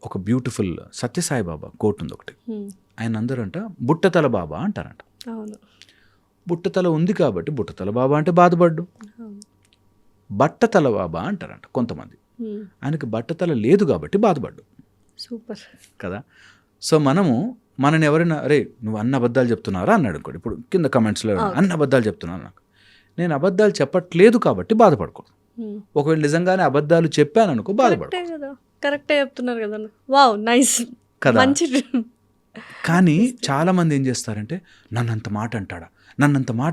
ఒక బ్యూటిఫుల్ సత్యసాయి బాబా కోట్ ఉంది ఒకటి. Hmm. ఆయన అందరంట బుట్టతల బాబా అంటారంట. అవును. బుట్టతల ఉంది కాబట్టి బుట్టతల బాబా అంటే బాధపడ్డు. అవును. బట్టతల బాబా అంటారంట కొంతమంది. Hmm. ఆయనకి బట్టతల లేదు కాబట్టి బాధపడ్డు సూపర్. కదా. సో మనని ఎవరైనా అరే నువ్వు అన్న అబద్ధాలు చెప్తున్నారా అన్నాడు అనుకోండి, ఇప్పుడు కింద కమెంట్స్లో అన్న అబద్ధాలు చెప్తున్నాను, నాకు నేను అబద్ధాలు చెప్పట్లేదు కాబట్టి బాధపడకూడదు. Hmm. ఒకవేళ నిజంగానే అబద్ధాలు చెప్పాను అనుకో బాధపడకూడదు కరెక్టే కదా, కరెక్టే చెప్తున్నారు కదా. వావ్, నైస్ కదా. మంచి. కానీ చాలామంది ఏం చేస్తారంటే నన్నంత మాట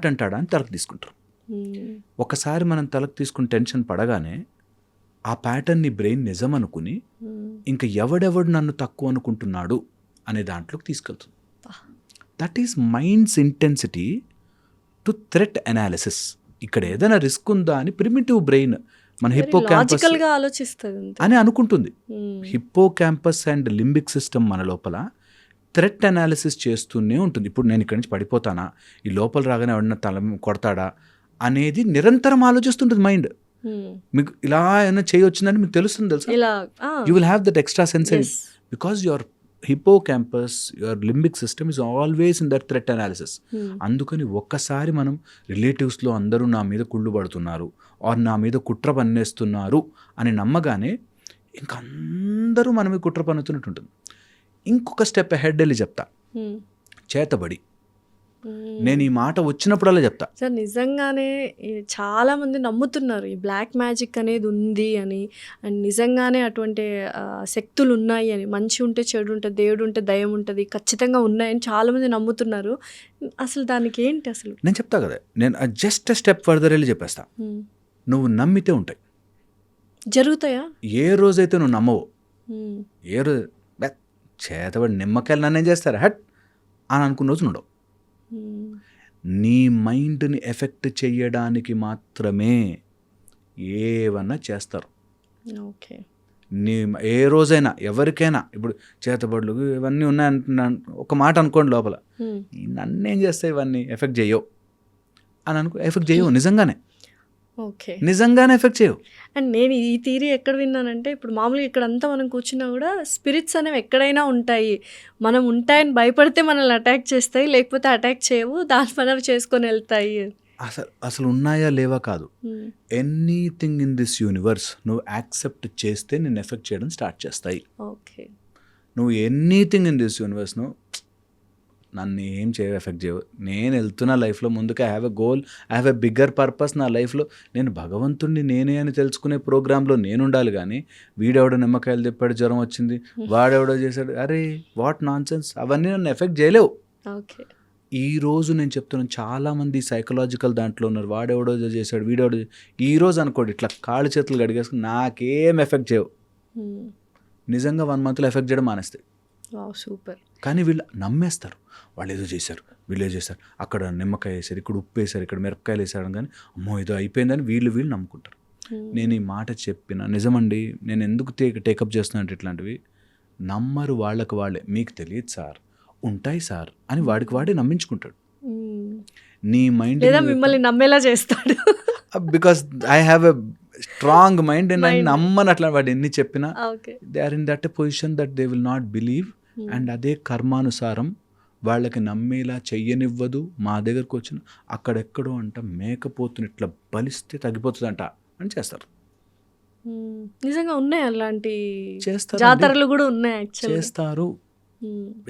అంటాడా అని తలకు తీసుకుంటారు. Hmm. ఒకసారి మనం తలకు తీసుకుని టెన్షన్ పడగానే ఆ ప్యాటర్న్ని బ్రెయిన్ నిజం అనుకుని Hmm. ఇంకా ఎవడెవడు నన్ను తక్కువ అనుకుంటున్నాడు అనే దాంట్లోకి తీసుకెళ్తుంది. That is minds intensity to threat analysis. ఇక్కడ ఏదైనా రిస్క్ ఉందా అని ప్రిమిటివ్ బ్రెయిన్ మన హిప్పో క్యాంపస్ లాజికల్ గా ఆలోచిస్తుంది అంతే. అని అనుకుంటుంది. Hmm. Hippo campus and limbic system మన లోపల థ్రెట్ అనాలిసిస్ చేస్తూనే ఉంటుంది. ఇప్పుడు నేను ఇక్కడి నుంచి పడిపోతానా, ఈ లోపల రాగానే ఎవడన్నా తల కొడతాడా అనేది నిరంతరం ఆలోచిస్తుంటుంది మైండ్. Hmm. మీకు ఇలా ఏమైనా చేయొచ్చిందని మీకు తెలుస్తుంది తెలుసా. ఇలా you will have that extra sensory Yes. Because your hippo campus, your limbic system is always in that threat analysis. Hmm. అందుకని ఒక్కసారి మనం రిలేటివ్స్లో అందరూ నా మీద కుళ్ళు పడుతున్నారు ఆర్ నా మీద కుట్ర పన్నేస్తున్నారు అని నమ్మగానే ఇంక అందరూ మన మీద కుట్ర పన్నుతున్నట్టు ఉంటుంది. ఇంకొక స్టెప్ హెడ్ వెళ్ళి చెప్తా, Hmm. చేతబడి. Hmm. నేను ఈ మాట వచ్చినప్పుడల్లా చెప్తా, సార్ నిజంగానే చాలా మంది నమ్ముతున్నారు ఈ బ్లాక్ మ్యాజిక్ అనేది ఉంది అని, అండ్ నిజంగానే అటువంటి శక్తులు ఉన్నాయి అని, మంచి ఉంటే చెడు ఉంటుంది, దేవుడు ఉంటే దయం ఉంటుంది, ఖచ్చితంగా ఉన్నాయని చాలా మంది నమ్ముతున్నారు. అసలు దానికి ఏంటి అసలు? నేను చెప్తా కదా, నేను జస్ట్ స్టెప్ ఫర్దర్ వెళ్ళి చెప్పేస్తా. Hmm. నువ్వు నమ్మితే ఉంటాయి. జరుగుతాయా? ఏ రోజైతే నువ్వు నమ్మవో, Hmm. ఏ రోజు చేతబడి నిమ్మకాయలు నన్నేం చేస్తారు హట్ అని అనుకున్న రోజు ఉండవు. Hmm. నీ మైండ్ని ఎఫెక్ట్ చెయ్యడానికి మాత్రమే ఏవన్నా చేస్తారు. ఓకే. నీ ఏ రోజైనా ఎవరికైనా ఇప్పుడు చేతబడులు ఇవన్నీ ఉన్నాయంటున్నాను ఒక మాట అనుకోండి లోపల, Hmm. నన్నేం చేస్తాయి ఇవన్నీ ఎఫెక్ట్ చేయవు అని ఎఫెక్ట్ చేయవు. ఓకే. నిజంగానే ఎఫెక్ట్ చేయవు. అండ్ నేను ఈ థియరీ ఎక్కడ విన్నానంటే, ఇప్పుడు మామూలుగా ఇక్కడంతా మనం కూర్చున్నా కూడా స్పిరిట్స్ అనేవి ఎక్కడైనా ఉంటాయి, మనం ఉంటాయని భయపడితే మనల్ని అటాక్ చేస్తాయి, లేకపోతే అటాక్ చేయవు, దాని పని అవి చేసుకొని వెళ్తాయి. అసలు ఉన్నాయా లేవా కాదు, Hmm. Anything in this universe నువ్వు యాక్సెప్ట్ చేస్తే నేను ఎఫెక్ట్ చేయడం స్టార్ట్ చేస్తాయి. ఓకే. నువ్వు ఎనీథింగ్ ఇన్ దిస్ యూనివర్స్ నువ్వు నన్ను ఏం చేయవు, ఎఫెక్ట్ చేయవు. నేను వెళ్తున్న లైఫ్లో ముందుకు I have a goal, I have a bigger purpose. నా లైఫ్లో నేను భగవంతుడిని నేనే అని తెలుసుకునే ప్రోగ్రాంలో నేను ఉండాలి. కానీ వీడెవడో నిమ్మకాయలు తిప్పాడు, జ్వరం వచ్చింది, వాడెవడో చేశాడు, అరే వాట్ నాన్ సెన్స్, అవన్నీ నన్ను ఎఫెక్ట్ చేయలేవు. ఓకే. ఈ రోజు నేను చెప్తున్నాను, చాలామంది సైకలాజికల్ దాంట్లో ఉన్నారు, వాడెవడో చేశాడు, వీడెవడో. ఈ రోజు అనుకోండి ఇట్లా కాళ్ళు చేతులు గడిగేసుకుని నాకేం ఎఫెక్ట్ చేయవు. Hmm. నిజంగా 1 monthలో ఎఫెక్ట్ చేయడం మానేస్తాయి. Wow, super. కానీ వీళ్ళు నమ్మేస్తారు, వాళ్ళు ఏదో చేశారు, వీళ్ళు ఏదో చేశారు, అక్కడ నిమ్మకాయ వేశారు, ఇక్కడ ఉప్పు వేశారు, ఇక్కడ మిరపకాయలు వేసాడు, కానీ అమ్మో ఏదో అయిపోయిందని వీళ్ళు నమ్ముకుంటారు. నేను ఈ మాట చెప్పిన నిజమండి, నేను ఎందుకు టేకప్ చేస్తున్నా అంటే ఇట్లాంటివి నమ్మరు వాళ్ళకి వాళ్ళే, మీకు తెలియదు సార్, ఉంటాయి సార్ అని వాడికి వాడే నమ్మించుకుంటాడు. నీ మైండ్ లేదా మిమ్మల్ని నమ్మేలా చేస్తాడు. Because I have a strong mind and నేను నమ్మను అట్లా వాడు ఎన్ని చెప్పినా. Okay. They are in that position that they will not believe. And అదే కర్మానుసారం వాళ్ళకి నమ్మేలా చెయ్యనివ్వదు. మా దగ్గరకు వచ్చిన అక్కడెక్కడో అంట మేకపోతుని ఇట్లా బలిస్తే తగ్గిపోతుందంట అని చేస్తారు. నిజంగా ఉన్నాయి అలాంటి చేస్తారు, జాతరలు కూడా ఉన్నాయి యాక్చువల్లీ. చేస్తారు.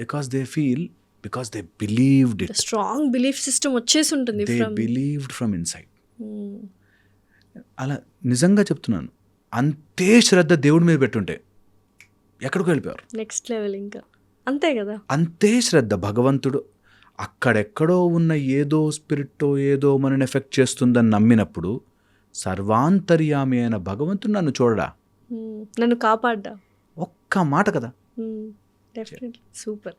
Because they feel, because they believed it. Strong belief system వచ్చేసి ఉంటుంది. They believed from inside. అలా నిజంగా చెప్తున్నాను, అంతే శ్రద్ధ దేవుడి మీద పెట్టుంటే ఎక్కడికి వెళ్ళిపోయారు. నెక్స్ట్ లెవెల్ ఇంకా అంతే కదా. అంతే శ్రద్ధ భగవంతుడు అక్కడెక్కడో ఉన్న ఏదో స్పిరిట్టో ఏదో మనని ఎఫెక్ట్ చేస్తుందని నమ్మినప్పుడు సర్వాంతర్యామి అయిన భగవంతుడు నన్ను చూడడా, నన్ను కాపాడ్డా, ఒక్క మాట కదా. Definitely super.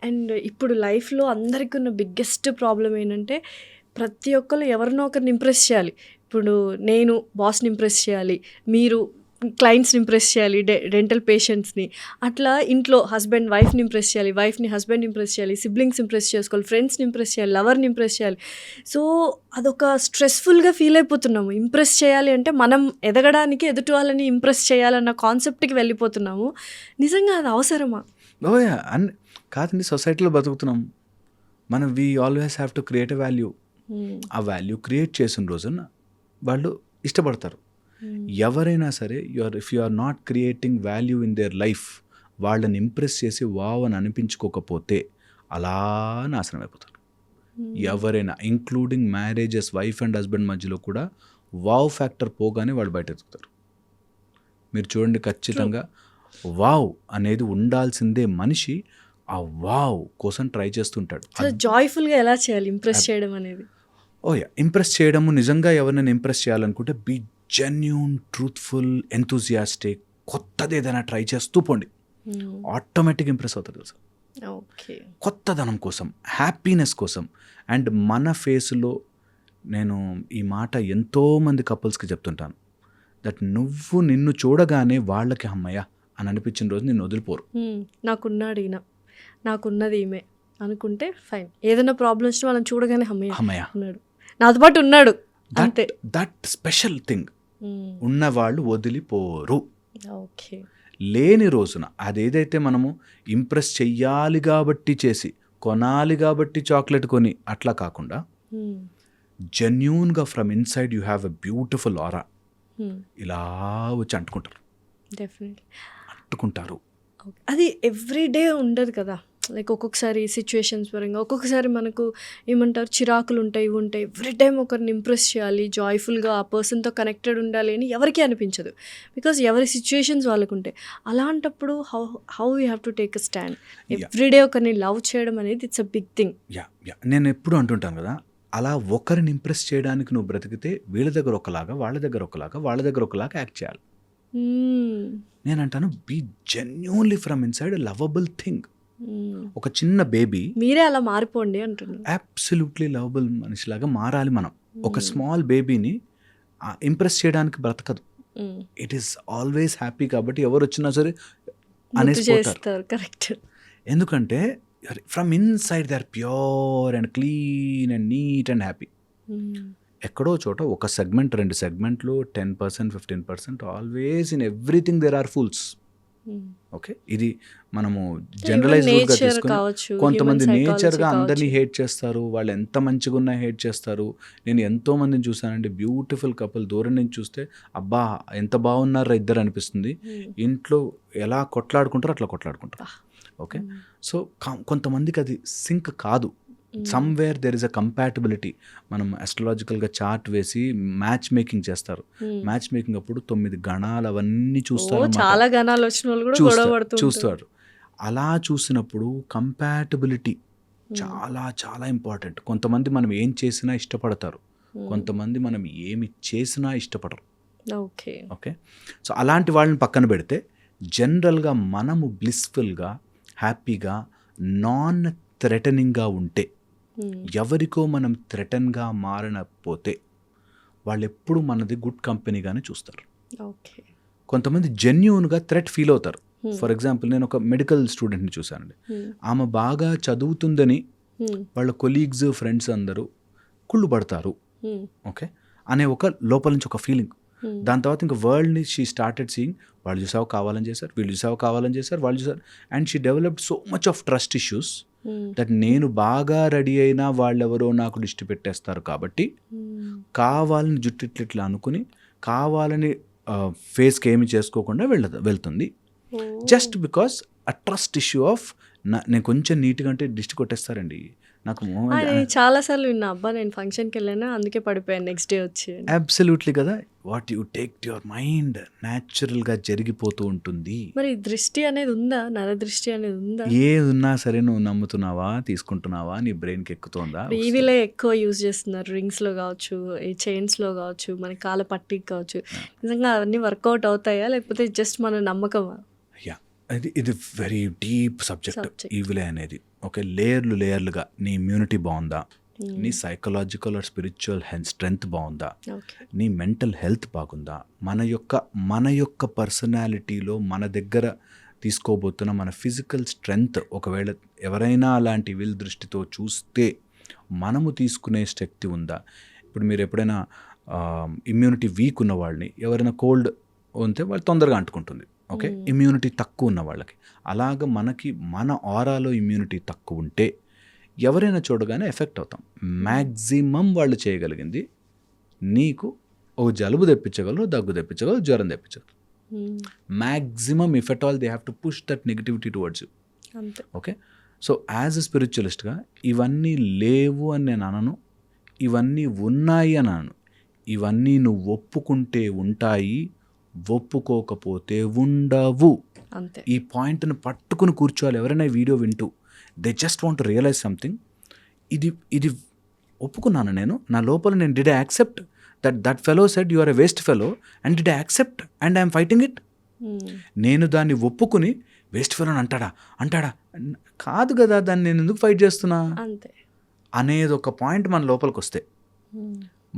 అండ్ ఇప్పుడు లైఫ్లో అందరికీ ఉన్న బిగ్గెస్ట్ ప్రాబ్లం ఏంటంటే, ప్రతి ఒక్కరు ఎవరినో ఒకరిని ఇంప్రెస్ చేయాలి. ఇప్పుడు నేను బాస్ని ఇంప్రెస్ చేయాలి, మీరు క్లయింట్స్ని ఇంప్రెస్ చేయాలి, డెంటల్ పేషెంట్స్ని. అట్లా ఇంట్లో హస్బెండ్ వైఫ్ని ఇంప్రెస్ చేయాలి, వైఫ్ని హస్బెండ్ ఇంప్రెస్ చేయాలి, సిబ్లింగ్స్ ఇంప్రెస్ చేసుకోవాలి, ఫ్రెండ్స్ని ఇంప్రెస్ చేయాలి, లవర్ని ఇంప్రెస్ చేయాలి. సో అదొక స్ట్రెస్ఫుల్గా ఫీల్ అయిపోతున్నాము. ఇంప్రెస్ చేయాలి అంటే మనం ఎదగడానికి ఎదుటి వాళ్ళని ఇంప్రెస్ చేయాలన్న కాన్సెప్ట్కి వెళ్ళిపోతున్నాము. నిజంగా అది అవసరమా? ఓయా కాదండి, సొసైటీలో బతుకుతున్నాం మనం. We always have to create a value. ఆ వాల్యూ క్రియేట్ చేసిన రోజున వాళ్ళు ఇష్టపడతారు. ఎవరైనా సరే if you are not creating value in their life, వాళ్ళని ఇంప్రెస్ చేసి వావ్ అని అనిపించుకోకపోతే అలా నాశనం అయిపోతారు. ఎవరైనా including marriages, wife and husband మధ్యలో కూడా వావ్ ఫ్యాక్టర్ పోగానే వాళ్ళు బయట ఎత్తుకుతారు. మీరు చూడండి, ఖచ్చితంగా వావ్ అనేది ఉండాల్సిందే. మనిషి ఆ వావ్ కోసం ట్రై చేస్తుంటాడు. జాయ్ఫుల్గా ఎలా చేయాలి ఇంప్రెస్ చేయడం అనేది? ఇంప్రెస్ చేయడము, నిజంగా ఎవరినైనా ఇంప్రెస్ చేయాలనుకుంటే బీ జెన్యూన్, ట్రూత్ఫుల్, ఎంతూజియాస్టిక్. కొత్తది ఏదైనా ట్రై చేస్తూ పోండి, ఆటోమేటిక్ ఇంప్రెస్ అవుతారు తెలుసా. ఓకే, కొత్తదనం కోసం, హ్యాపీనెస్ కోసం. అండ్ మన ఫేస్లో నేను ఈ మాట ఎంతోమంది కపుల్స్కి చెప్తుంటాను, దట్ నువ్వు నిన్ను చూడగానే వాళ్ళకి అమ్మయ్య అని అనిపించిన రోజు నిన్ను వదిలిపోరు. నాకున్నాడు ఈయన, నాకున్నది ఈమె అనుకుంటే ఫైన్. ఏదైనా ప్రాబ్లమ్స్ వాళ్ళని చూడగానే అమ్మయ్య ఉన్నాడు, నాతో పాటు ఉన్నాడు, అంతే. దట్ స్పెషల్ థింగ్ ఉన్నవాళ్ళు వదిలిపోరు. ఓకే, లేని రోజున అదేదైతే మనము ఇంప్రెస్ చెయ్యాలి కాబట్టి చేసి, కొనాలి కాబట్టి చాక్లెట్ కొని అట్లా కాకుండా జెన్యూన్గా from inside you have a beautiful aura, ఇలా వచ్చి అంటుకుంటారు. డెఫినెట్లీ అంటుకుంటారు. అది ఎవ్రీడే ఉండదు కదా. లైక్ ఒక్కొక్కసారి సిచ్యువేషన్స్ పరంగా, ఒక్కొక్కసారి మనకు ఏమంటారు చిరాకులు ఉంటాయి, ఇవి ఉంటాయి. ఎవ్రీ టైం ఒకరిని ఇంప్రెస్ చేయాలి, జాయ్ఫుల్గా ఆ పర్సన్తో కనెక్టెడ్ ఉండాలి అని ఎవరికీ అనిపించదు. బికాజ్ ఎవరి సిచ్యువేషన్స్ వాళ్ళకు ఉంటాయి. అలాంటప్పుడు how you have to take a stand. Everyday ఒకరిని లవ్ చేయడం అనేది ఇట్స్ అ బిగ్ థింగ్. నేను ఎప్పుడు అంటుంటాను కదా, అలా ఒకరిని ఇంప్రెస్ చేయడానికి నువ్వు బ్రతికితే వీళ్ళ దగ్గర ఒకలాగా, వాళ్ళ దగ్గర ఒకలాగా, వాళ్ళ దగ్గర ఒకలాగా యాక్ట్ చేయాలి. నేను అంటాను, be genuinely from inside a lovable thing. ఒక చిన్న బేబీ, మీరే అలా మారిపోండి అంటున్నారు. అబ్సల్యూట్లీ లవబుల్ మనిషిలాగా మారాలి మనం. ఒక స్మాల్ బేబీని ఇంప్రెస్ చేయడానికి బ్రతకదు. It is always happy. కాబట్టి ఎవరు వచ్చినా సరే అనేసిపోతారు. కరెక్ట్. ఎందుకంటే from inside they are pure and clean and neat and happy. ఎక్కడో చోట ఒక సెగ్మెంట్, 2 సెగ్మెంట్లు, 10%, 15%, always in everything there are fools. Okay, ఇది మనము జనరలైజ్డ్గా తీసుకుని, కొంతమంది నేచర్గా అందరినీ హేట్ చేస్తారు, వాళ్ళు ఎంత మంచిగా ఉన్నా హేట్ చేస్తారు. నేను ఎంతో మందిని చూసానండి, బ్యూటిఫుల్ కపుల్, దూరం నుంచి చూస్తే అబ్బా ఎంత బాగున్నారా ఇద్దరు అనిపిస్తుంది. ఇంట్లో ఎలా కొట్లాడుకుంటారో అట్లా కొట్లాడుకుంటారు. ఓకే, సో కొంతమందికి అది సింక్ కాదు. Somewhere there is a compatibility. మనం అస్ట్రాలజికల్గా చార్ట్ వేసి మ్యాచ్ మేకింగ్ చేస్తారు. మ్యాచ్ మేకింగ్ అప్పుడు 9 గణాలు అవన్నీ చూస్తారు, చాలా గణాలు వచ్చిన వాళ్ళు కూడా చూస్తారు. అలా చూసినప్పుడు కంపాటబిలిటీ చాలా చాలా ఇంపార్టెంట్. కొంతమంది మనం ఏం చేసినా ఇష్టపడతారు, కొంతమంది మనం ఏమి చేసినా ఇష్టపడరు. ఓకే ఓకే, సో అలాంటి వాళ్ళని పక్కన పెడితే జనరల్గా మనము బ్లిస్ఫుల్గా, హ్యాపీగా, నాన్ థ్రెటనింగ్గా ఉంటే, ఎవరికో మనం థ్రెటన్గా మారకపోతే వాళ్ళు ఎప్పుడు మనది గుడ్ కంపెనీగానే చూస్తారు. ఓకే, కొంతమంది జెన్యూన్గా థ్రెట్ ఫీల్ అవుతారు. ఫర్ ఎగ్జాంపుల్, నేను ఒక మెడికల్ స్టూడెంట్ని చూశానండి. ఆమె బాగా చదువుతుందని వాళ్ళ కొలీగ్స్, ఫ్రెండ్స్ అందరూ కుళ్ళు పడతారు, ఓకే అనే ఒక లోపల నుంచి ఒక ఫీలింగ్. దాని తర్వాత ఇంకా వరల్డ్ని షీ స్టార్టెడ్ సీయింగ్, వాళ్ళు చూసావు కావాలని చేశారు, వీళ్ళు చూసావు కావాలని చేశారు, వాళ్ళు చూసారు. And she developed so much of trust issues that నేను బాగా రెడీ అయినా వాళ్ళెవరో నాకు దిష్టి పెట్టేస్తారు కాబట్టి కావాలని జుట్టిట్లిట్లా అనుకుని, కావాలని ఫేస్కి ఏమి చేసుకోకుండా వెళ్తుంది. Just because a trust issue of నేను కొంచెం నీట్గా అంటే దిష్టి కొట్టేస్తారండి. నాకు చాలాసార్లు విన్నా, అబ్బా నేను ఫంక్షన్కి వెళ్ళాను అందుకే పడిపోయాను నెక్స్ట్ డే వచ్చి. అబ్సల్యూట్లీ కదా, what you take to your mind న్యాచురల్గా జరిగిపోతూ ఉంటుంది. మరి దృష్టి అనేది ఉందా, నరదృష్టి అనేది ఉందా? ఏది ఉన్నా సరే నువ్వు నమ్ముతున్నావా, తీసుకుంటున్నావా, నీ బ్రెయిన్కి ఎక్కుతుందా? ఈవీలే ఎక్కువ యూజ్ చేస్తున్నారు, రింగ్స్లో కావచ్చు, ఈ చైన్స్లో కావచ్చు, మన కాళ్ళ పట్టికి కావచ్చు. నిజంగా అవన్నీ వర్కౌట్ అవుతాయా లేకపోతే జస్ట్ మన నమ్మకమా? ఇది వెరీ డీప్ సబ్జెక్ట్ ఈవిలే అనేది. ఓకే, లేయర్లుగా నీ ఇమ్యూనిటీ బాగుందా, నీ సైకలాజికల్ ఆర్ స్పిరిచువల్ స్ట్రెంగ్త్ బాగుందా, ఓకే. నీ మెంటల్ హెల్త్ బాగుందా, మన యొక్క పర్సనాలిటీలో మన దగ్గర తీసుకోబోతున్న మన ఫిజికల్ స్ట్రెంగ్త్ ఒకవేళ ఎవరైనా అలాంటి వీల్ దృష్టితో చూస్తే మనము తీసుకునే శక్తి ఉందా. ఇప్పుడు మీరు ఎప్పుడైనా ఇమ్యూనిటీ వీక్ ఉన్న వాళ్ళని ఎవరైనా కోల్డ్ ఉంటే వాళ్ళు తొందరగా అంటుకుంటుంది, ఓకే. ఇమ్యూనిటీ తక్కువ ఉన్న వాళ్ళకి అలాగ మనకి మన ఆరాలో ఇమ్యూనిటీ తక్కువ ఉంటే ఎవరైనా చూడగానే ఎఫెక్ట్ అవుతాం. మ్యాక్సిమం వాళ్ళు చేయగలిగింది నీకు ఓ జలుబు తెప్పించగలరు, దగ్గు తెప్పించగలరు, జ్వరం తెప్పించగలరు. Maximum if at all they have to push that negativity towards you, అంతే. ఓకే. సో యాజ్ ఎ స్పిరిచువలిస్ట్గా ఇవన్నీ లేవు అని నేను అనను, ఇవన్నీ ఉన్నాయి అని అనను. ఇవన్నీ నువ్వు ఒప్పుకుంటే ఉంటాయి, ఒప్పుకోకపోతే ఉండవు. అంతే. ఈ పాయింట్ని పట్టుకుని కూర్చోవాలి ఎవరైనా ఈ వీడియో వింటూ. They just want to realize something. ఇది ఒప్పుకున్నాను నేను, నా లోపల నేను did I accept that fellow said you are a waste fellow and did I accept and I'm fighting it. నేను దాన్ని ఒప్పుకుని వేస్ట్ ఫెలో అంటాడా కాదు కదా, దాన్ని నేను ఎందుకు ఫైట్ చేస్తున్నా అంతే అనేది ఒక పాయింట్ మన లోపలికి వస్తే,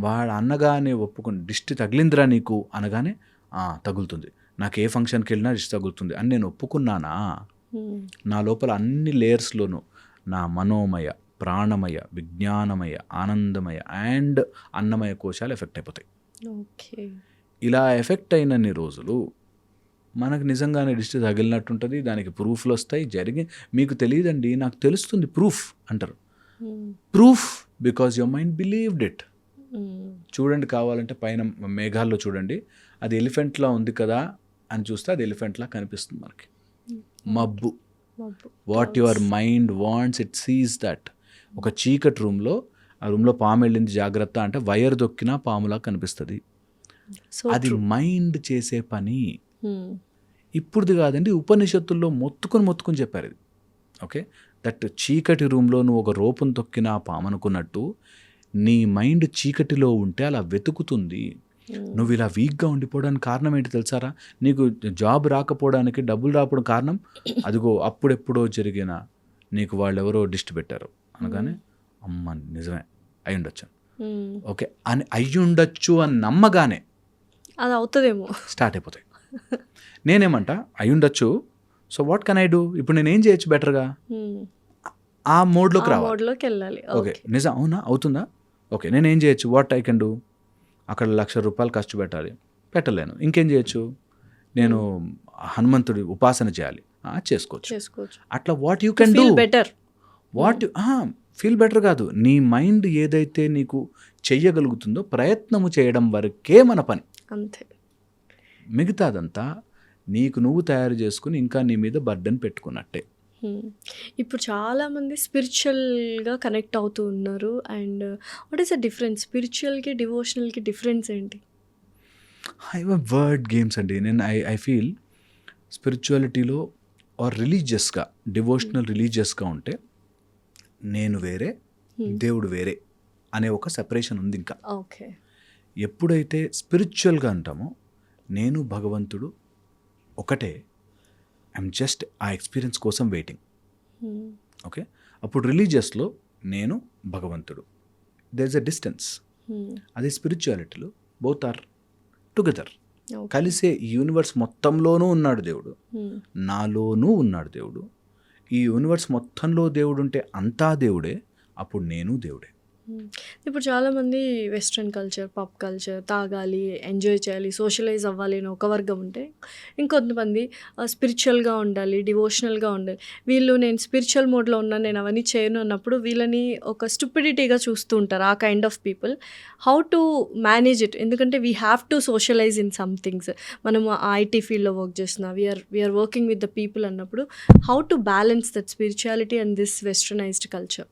వాడు అన్నగానే ఒప్పుకుని దిష్టి తగిలిందిరా నీకు అనగానే తగులుతుంది, నాకు ఏ ఫంక్షన్కి వెళ్ళినా దిష్టి తగులుతుంది అని నేను ఒప్పుకున్నానా, నా లోపల అన్ని లేయర్స్లోనూ నా మనోమయ, ప్రాణమయ, విజ్ఞానమయ, ఆనందమయ అండ్ అన్నమయ కోశాలు ఎఫెక్ట్ అయిపోతాయి. ఓకే. ఇలా ఎఫెక్ట్ అయినన్ని రోజులు మనకు నిజంగానే దిష్టి తగిలినట్టుంటుంది, దానికి ప్రూఫ్లు వస్తాయి. మీకు తెలియదండి, నాకు తెలుస్తుంది ప్రూఫ్ అంటారు. Proof because your mind believed it. చూడండి, కావాలంటే పైన మేఘాల్లో చూడండి, అది ఎలిఫెంట్లా ఉంది కదా అని చూస్తే అది ఎలిఫెంట్లా కనిపిస్తుంది మనకి. మబ్బు, what your mind wants it seize that. ఒక చీకటి రూమ్లో, ఆ రూమ్లో పాము వెళ్ళింది జాగ్రత్త అంటే వైర్ దొక్కినా పాములా కనిపిస్తుంది. అది మైండ్ చేసే పని. ఇప్పుడుది కాదండి, ఉపనిషత్తుల్లో మొత్తుకొని చెప్పారు ఇది, ఓకే. దట్ చీకటి రూమ్లో నువ్వు ఒక రూపం తొక్కినా పాము అనుకున్నట్టు నీ మైండ్ చీకటిలో ఉంటే అలా వెతుకుతుంది. నువ్వు ఇలా వీక్గా ఉండిపోవడానికి కారణం ఏంటి తెలుసారా? నీకు జాబ్ రాకపోవడానికి, డబ్బులు రాకపోవడం కారణం అదిగో అప్పుడెప్పుడో జరిగిన నీకు వాళ్ళు ఎవరో దిష్టి పెట్టారు అనగానే అమ్మ నిజమే అయ్యుండొచ్చు, ఓకే అని అయ్యుండొచ్చు అని నమ్మగానే అది అవుతుందేమో స్టార్ట్ అయిపోతాయి. నేనేమంటా అయ్యుండొచ్చు, so what can I do, ఇప్పుడు నేను ఏం చేయొచ్చు బెటర్గా, ఆ మోడ్లోకి వెళ్ళాలి. ఓకే నిజం అవునా, అవుతుందా, ఓకే నేనేం చేయొచ్చు, వాట్ ఐ కెన్ డూ. అక్కడ 1,00,000 రూపాయలు ఖర్చు పెట్టలేను, ఇంకేం చేయొచ్చు, నేను హనుమంతుడి ఉపాసన చేయాలి, చేసుకోవచ్చు. అట్లా what you can do better, what feel better కాదు, నీ మైండ్ ఏదైతే నీకు చెయ్యగలుగుతుందో ప్రయత్నము చేయడం వరకే మన పని. అంతే. మిగతాదంతా నీకు నువ్వు తయారు చేసుకుని ఇంకా నీ మీద బర్డెన్ పెట్టుకున్నట్టే. ఇప్పుడు చాలామంది స్పిరిచువల్గా కనెక్ట్ అవుతూ ఉన్నారు. And what is the difference, స్పిరిచువల్కి డివోషనల్కి డిఫరెన్స్ ఏంటి? వర్డ్ గేమ్స్ అండి. నేను ఐ ఫీల్ స్పిరిచువాలిటీలో ఆర్ రిలీజియస్గా, డివోషనల్ రిలీజియస్గా ఉంటే నేను వేరే, దేవుడు వేరే అనే ఒక సెపరేషన్ ఉంది. ఇంకా ఓకే. ఎప్పుడైతే స్పిరిచువల్గా అంటామో నేను భగవంతుడు ఒకటే, ఐఎమ్ జస్ట్ ఆ ఎక్స్పీరియన్స్ కోసం వెయిటింగ్, ఓకే. అప్పుడు రిలీజియస్లో నేను భగవంతుడు, దేర్ ఇస్ అ డిస్టెన్స్. అదే స్పిరిచువాలిటీలో బోత్ ఆర్ టుగెదర్, కలిసే. ఈ యూనివర్స్ మొత్తంలోనూ ఉన్నాడు దేవుడు, నాలోనూ ఉన్నాడు దేవుడు. ఈ యూనివర్స్ మొత్తంలో దేవుడు ఉంటే అంతా దేవుడే, అప్పుడు నేను దేవుడే. ఇప్పుడు చాలామంది వెస్ట్రన్ కల్చర్, పాప్ కల్చర్, తాగాలి, ఎంజాయ్ చేయాలి, సోషలైజ్ అవ్వాలి అని ఒక వర్గం ఉంటే, ఇంకొంతమంది స్పిరిచువల్గా ఉండాలి, డివోషనల్గా ఉండాలి. వీళ్ళు నేను స్పిరిచువల్ మోడ్లో ఉన్నాను, నేను అవన్నీ చేయను అన్నప్పుడు వీళ్ళని ఒక స్టూపిడిటీగా చూస్తూ ఉంటారు ఆ kind of people. How to manage it? ఎందుకంటే we have to socialize in some things. మనం ఐటీ ఫీల్డ్లో వర్క్ చేస్తున్నా, we are working with the people అన్నప్పుడు how to balance that spirituality and this westernized culture?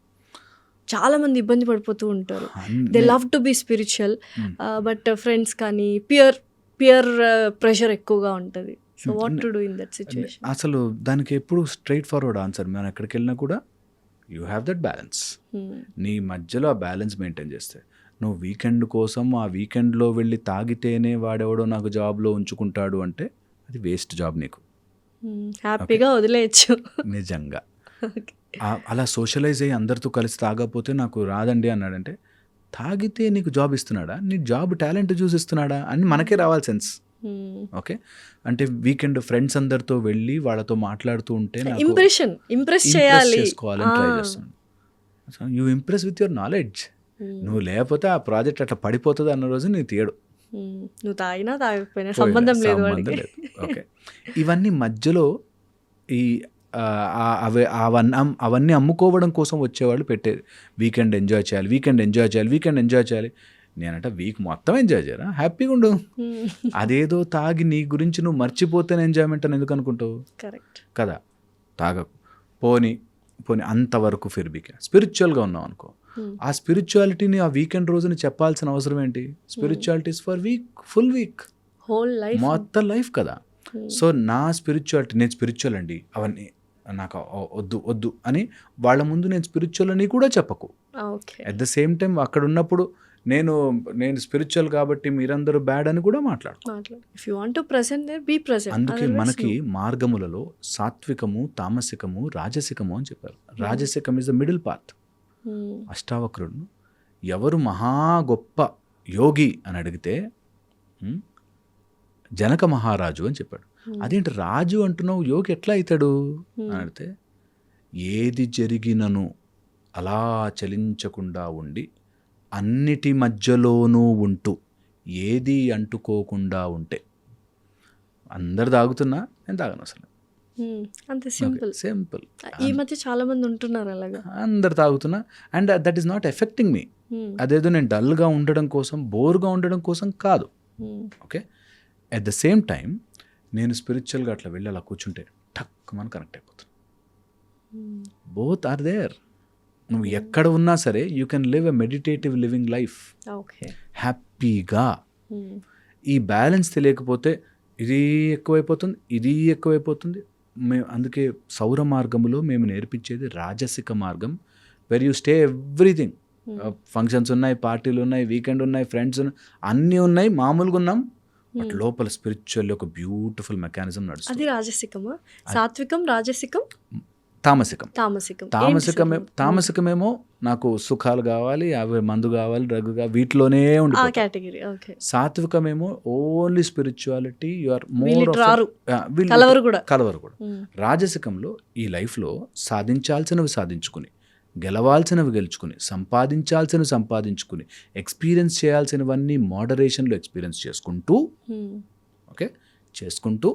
చాలా మంది ఇబ్బంది పడిపోతూ ఉంటారు. They love to be spiritual, but friends కానీ పియర్ ప్రెషర్ ఎక్కువగా ఉంటుంది. So what to do in that situation? అసలు దానికి ఎప్పుడు స్ట్రైట్ ఫార్వర్డ్ ఆన్సర్. మనం ఎక్కడికి వెళ్ళినా కూడా యూ హ్యావ్ దట్ బ్యాలెన్స్. నీ మధ్యలో ఆ బ్యాలెన్స్ మెయింటైన్ చేస్తే, నువ్వు వీకెండ్ కోసం ఆ వీకెండ్లో వెళ్ళి తాగితేనే వాడెవడో నాకు జాబ్లో ఉంచుకుంటాడు అంటే అది వేస్ట్ జాబ్. నీకు హ్యాపీగా వదిలేయచ్చు నిజంగా. అలా సోషలైజ్ అయ్యి అందరితో కలిసి తాగకపోతే నాకు రాదండి అన్నాడంటే, తాగితే నీకు జాబ్ ఇస్తున్నాడా, నీ జాబ్ టాలెంట్ చూసి ఇస్తున్నాడా అని మనకే రావాలి సెన్స్. ఓకే, అంటే వీకెండ్ ఫ్రెండ్స్ అందరితో వెళ్ళి వాళ్ళతో మాట్లాడుతూ ఉంటే నాకు ఇంప్రెస్ చేయాలి, చేసుకోవాలని ట్రై చేస్తాను. You impress with your knowledge. నువ్వు లేకపోతే ఆ ప్రాజెక్ట్ అట్లా పడిపోతుంది అన్న రోజు నీ తీయడు. నువ్వు తాగినా తాగకపోయినా సంబంధం లేదు. ఓకే, ఇవన్నీ మధ్యలో ఈ అవన్నీ అమ్ముకోవడం కోసం వచ్చేవాళ్ళు పెట్టేది. వీకెండ్ ఎంజాయ్ చేయాలి, వీకెండ్ ఎంజాయ్ చేయాలి, వీకెండ్ ఎంజాయ్ చేయాలి. నేనంట వీక్ మొత్తం ఎంజాయ్ చేయరా, హ్యాపీగా ఉండు. అదేదో తాగి నీ గురించి నువ్వు మర్చిపోతేనే ఎంజాయ్మెంట్ అని ఎందుకు అనుకుంటావు? కరెక్ట్ కదా, తాగకు. పోనీ అంతవరకు ఫిర్బీకే స్పిరిచువల్గా ఉన్నావు అనుకో, ఆ స్పిరిచువాలిటీని ఆ వీకెండ్ రోజుని చెప్పాల్సిన అవసరం ఏంటి? Spirituality's for week, full week, whole life, మొత్తం లైఫ్ కదా. సో నా స్పిరిచువాలిటీ, నేను స్పిరిచువల్ అండి అవన్నీ నాకు వద్దు అని వాళ్ళ ముందు నేను స్పిరిచువల్ అని కూడా చెప్పకు. అట్ ద సేమ్ టైం అక్కడ ఉన్నప్పుడు నేను స్పిరిచువల్ కాబట్టి మీరందరూ బ్యాడ్ అని కూడా మాట్లాడు. అందుకే మనకి మార్గములలో సాత్వికము, తామసికము, రాజసికము అని చెప్పారు. రాజసికం ఇస్ ద మిడిల్ పాత్. అష్టావక్రుడు ఎవరు మహా గొప్ప యోగి అని అడిగితే జనక మహారాజు అని చెప్పాడు. అదేంటి రాజు అంటున్నావు, యోగి ఎట్లా అవుతాడు అని అడిగితే, ఏది జరిగినను అలా చలించకుండా ఉండి అన్నిటి మధ్యలోనూ ఉంటూ ఏది అంటుకోకుండా ఉంటే. అందరు తాగుతున్నా నేను తాగను అసలు, అంతే సింపుల్. ఈ మధ్య చాలా మంది ఉంటున్నారు అలాగా, అందరు తాగుతున్నా and that is not affecting me. అదేదో నేను డల్గా ఉండడం కోసం, బోర్గా ఉండడం కోసం కాదు. Okay, at the same time నేను స్పిరిచువల్గా అట్లా వెళ్ళి అలా కూర్చుంటే టక్ మన కనెక్ట్ అయిపోతుంది. Both are there. నువ్వు ఎక్కడ ఉన్నా సరే you can live a meditative living life హ్యాపీగా. ఈ బ్యాలెన్స్ తెలియకపోతే ఇది ఎక్కువైపోతుంది, ఇది ఎక్కువైపోతుంది. అందుకే సౌర మార్గంలో మేము నేర్పించేది రాజసిక మార్గం, where you stay everything. Functions ఉన్నాయి, పార్టీలు ఉన్నాయి, వీకెండ్ ఉన్నాయి, ఫ్రెండ్స్ ఉన్నాయి, అన్నీ ఉన్నాయి, మామూలుగా ఉన్నాం. బట్ లోపల స్పిరిచువల్ ఒక బ్యూటిఫుల్ మెకానిజం నడుస్తుంది. అది రాజసికమా? సాత్వికం, రాజసికం, తామసికమేమో నాకు సుఖాలు కావాలి, అవి మందు కావాలి, డ్రగ్ కావాలి, వీటిలోనే కేటగిరీ. సాత్వికమేమో ఓన్లీ స్పిరిచువాలిటీ, యు ఆర్ కలవరు కూడా. రాజసికంలో ఈ లైఫ్లో సాధించాల్సినవి సాధించుకుని, గెలవాల్సినవి గెలుచుకుని, సంపాదించాల్సినవి సంపాదించుకుని, ఎక్స్పీరియన్స్ చేయాల్సినవన్నీ మోడరేషన్లో ఎక్స్పీరియన్స్ చేసుకుంటూ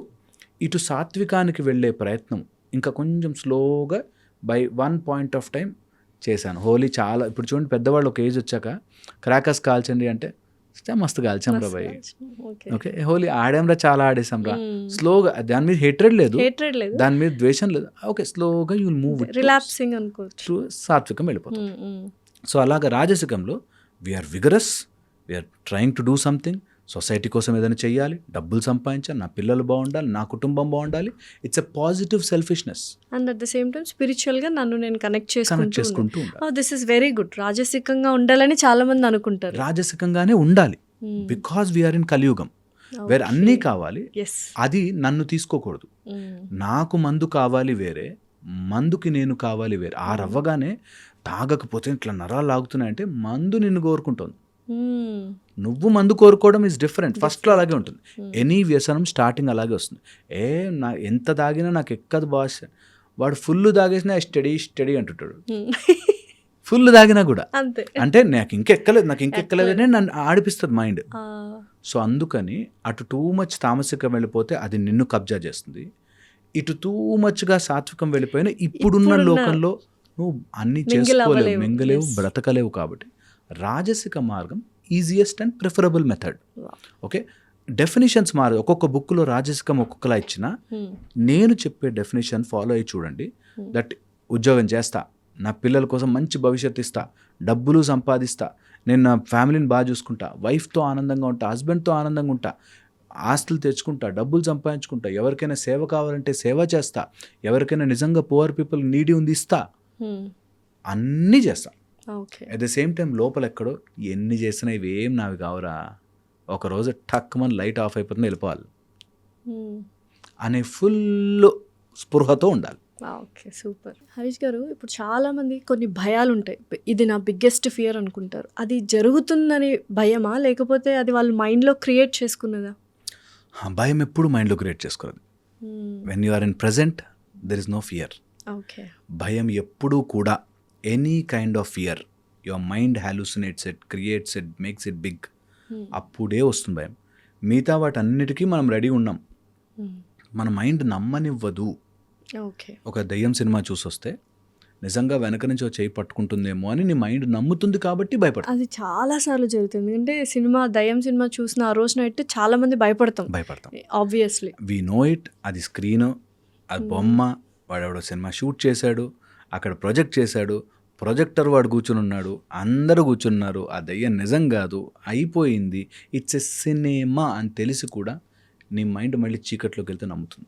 ఇటు సాత్వికానికి వెళ్ళే ప్రయత్నం ఇంకా కొంచెం స్లోగా by one point of time చేశాను. హోలీ చాలా, ఇప్పుడు చూడండి పెద్దవాళ్ళు ఒక ఏజ్ వచ్చాక క్రాకర్స్ కాల్చండి అంటే మస్తు కాల్చాం రా భయ్. ఓకే, హోలీ ఆడాంరా, చాలా ఆడేసాం రా. స్లోగా, దాని మీద హేట్రెడ్ లేదు, దాని మీద ద్వేషం లేదు. ఓకే, స్లోగా యూ విల్ మూవ్ రిలాక్సింగ్ అనుకోవచ్చు, సాత్వికం వెళ్ళిపోతుంది. సో అలాగా రాజసికంలో we are vigorous, we are trying to do something. Society కోసం ఏదైనా చెయ్యాలి, డబ్బులు సంపాదించాలి, నా పిల్లలు బాగుండాలి, నా కుటుంబం బాగుండాలి. It's a positive selfishness. And at the same time స్పిరిచువల్గా నన్ను నేను కనెక్ట్ చేసుకుంటూ దిస్ ఇస్ వెరీ గుడ్. రాజసికంగా ఉండాలని చాలా మంది అనుకుంటారు. రాజసికంగానే ఉండాలి, బికాజ్ వీఆర్ ఇన్ కలియుగం, వేరే అన్నీ కావాలి. అది నన్ను తీసుకోకూడదు. నాకు మందు కావాలి వేరే, మందుకి నేను కావాలి వేరే. ఆ రవ్వగానే తాగకపోతే ఇట్లా నరాలు లాగుతున్నాయంటే మందు నిన్ను కోరుకుంటుంది. నువ్వు మందు కోరుకోవడం ఈజ్ డిఫరెంట్. ఫస్ట్లో అలాగే ఉంటుంది. ఎనీ వ్యసనం స్టార్టింగ్ అలాగే వస్తుంది. నా ఎంత తాగినా నాకు ఎక్కదు బాస్, వాడు ఫుల్ తాగేసినా స్టడీ అంటుంటాడు. ఫుల్ తాగినా కూడా అంటే నాకు ఇంకెక్కలేదని నన్ను ఆడిపిస్తుంది మైండ్. సో అందుకని అటు టూ మచ్ తామసికం వెళ్ళిపోతే అది నిన్ను కబ్జా చేస్తుంది. ఇటు టూ మచ్గా సాత్వికం వెళ్ళిపోయినా ఇప్పుడున్న లోకంలో నువ్వు అన్ని చేసుకోలేవు, మింగలేవు, బ్రతకలేవు. కాబట్టి రాజసిక మార్గం easiest and preferable method. Okay, definitions ఒక్కొక్క బుక్లో రాజసికం ఒక్కొక్కలా ఇచ్చినా నేను చెప్పే డెఫినేషన్ ఫాలో అయ్యి చూడండి. దట్ ఉద్యోగం చేస్తా, నా పిల్లల కోసం మంచి భవిష్యత్తు ఇస్తా, డబ్బులు సంపాదిస్తా, నేను నా ఫ్యామిలీని బాగా చూసుకుంటా, వైఫ్తో ఆనందంగా ఉంటా, హస్బెండ్తో ఆనందంగా ఉంటా, ఆస్తులు తెచ్చుకుంటా, డబ్బులు సంపాదించుకుంటా, ఎవరికైనా సేవ కావాలంటే సేవ చేస్తా, ఎవరికైనా నిజంగా పువర్ పీపుల్ నీడీ ఉంది ఇస్తా, అన్నీ చేస్తా. అట్ ద సేమ్ టైం లోపల ఎక్కడో ఎన్ని చేసినా ఇవేం నావి కావురా, ఒకరోజు టక్ మన లైట్ ఆఫ్ అయిపోతుంది, వెళ్ళిపోవాలి అనే ఫుల్ స్పృహతో ఉండాలి. Okay, super. హరీష్ గారు, ఇప్పుడు చాలామంది కొన్ని భయాలు ఉంటాయి. ఇది నా బిగ్గెస్ట్ ఫియర్ అనుకుంటారు. అది జరుగుతుందని భయమా, లేకపోతే అది వాళ్ళు మైండ్లో క్రియేట్ చేసుకున్నదా? భయం ఎప్పుడు మైండ్లో క్రియేట్ చేసుకోవాలి. When you are in present there is no fear. Okay. భయం ఎప్పుడూ కూడా any kind of fear your mind hallucinates it, creates it, makes it big. అప్పుడే వస్తుంది భయం. మిగతా వాటన్నిటికీ మనం రెడీ ఉన్నాం. మన మైండ్ నమ్మనివ్వదు. ఓకే. ఒక దయ్యం సినిమా చూసొస్తే నిజంగా వెనక నుంచి చేయి పట్టుకుంటుందేమో అని నీ మైండ్ నమ్ముతుంది కాబట్టి భయపడతాం. అది చాలా సార్లు జరుగుతుంది. అంటే దయ్యం సినిమా చూసిన ఆ రోజు నైట్ చాలా మంది భయపడతాం. Obviously we know it. అది స్క్రీన్, అది బొమ్మ, వాడెవడో సినిమా షూట్ చేశాడు, అక్కడ ప్రొజెక్ట్ చేశాడు, ప్రొజెక్టర్ వాడు కూర్చుని ఉన్నాడు, అందరూ కూర్చున్నారు, ఆ దయ్యం నిజం కాదు, అయిపోయింది, ఇట్స్ ఎ సినిమా అని తెలిసి కూడా నీ మైండ్ మళ్ళీ చీకట్లోకి వెళ్తే నమ్ముతుంది.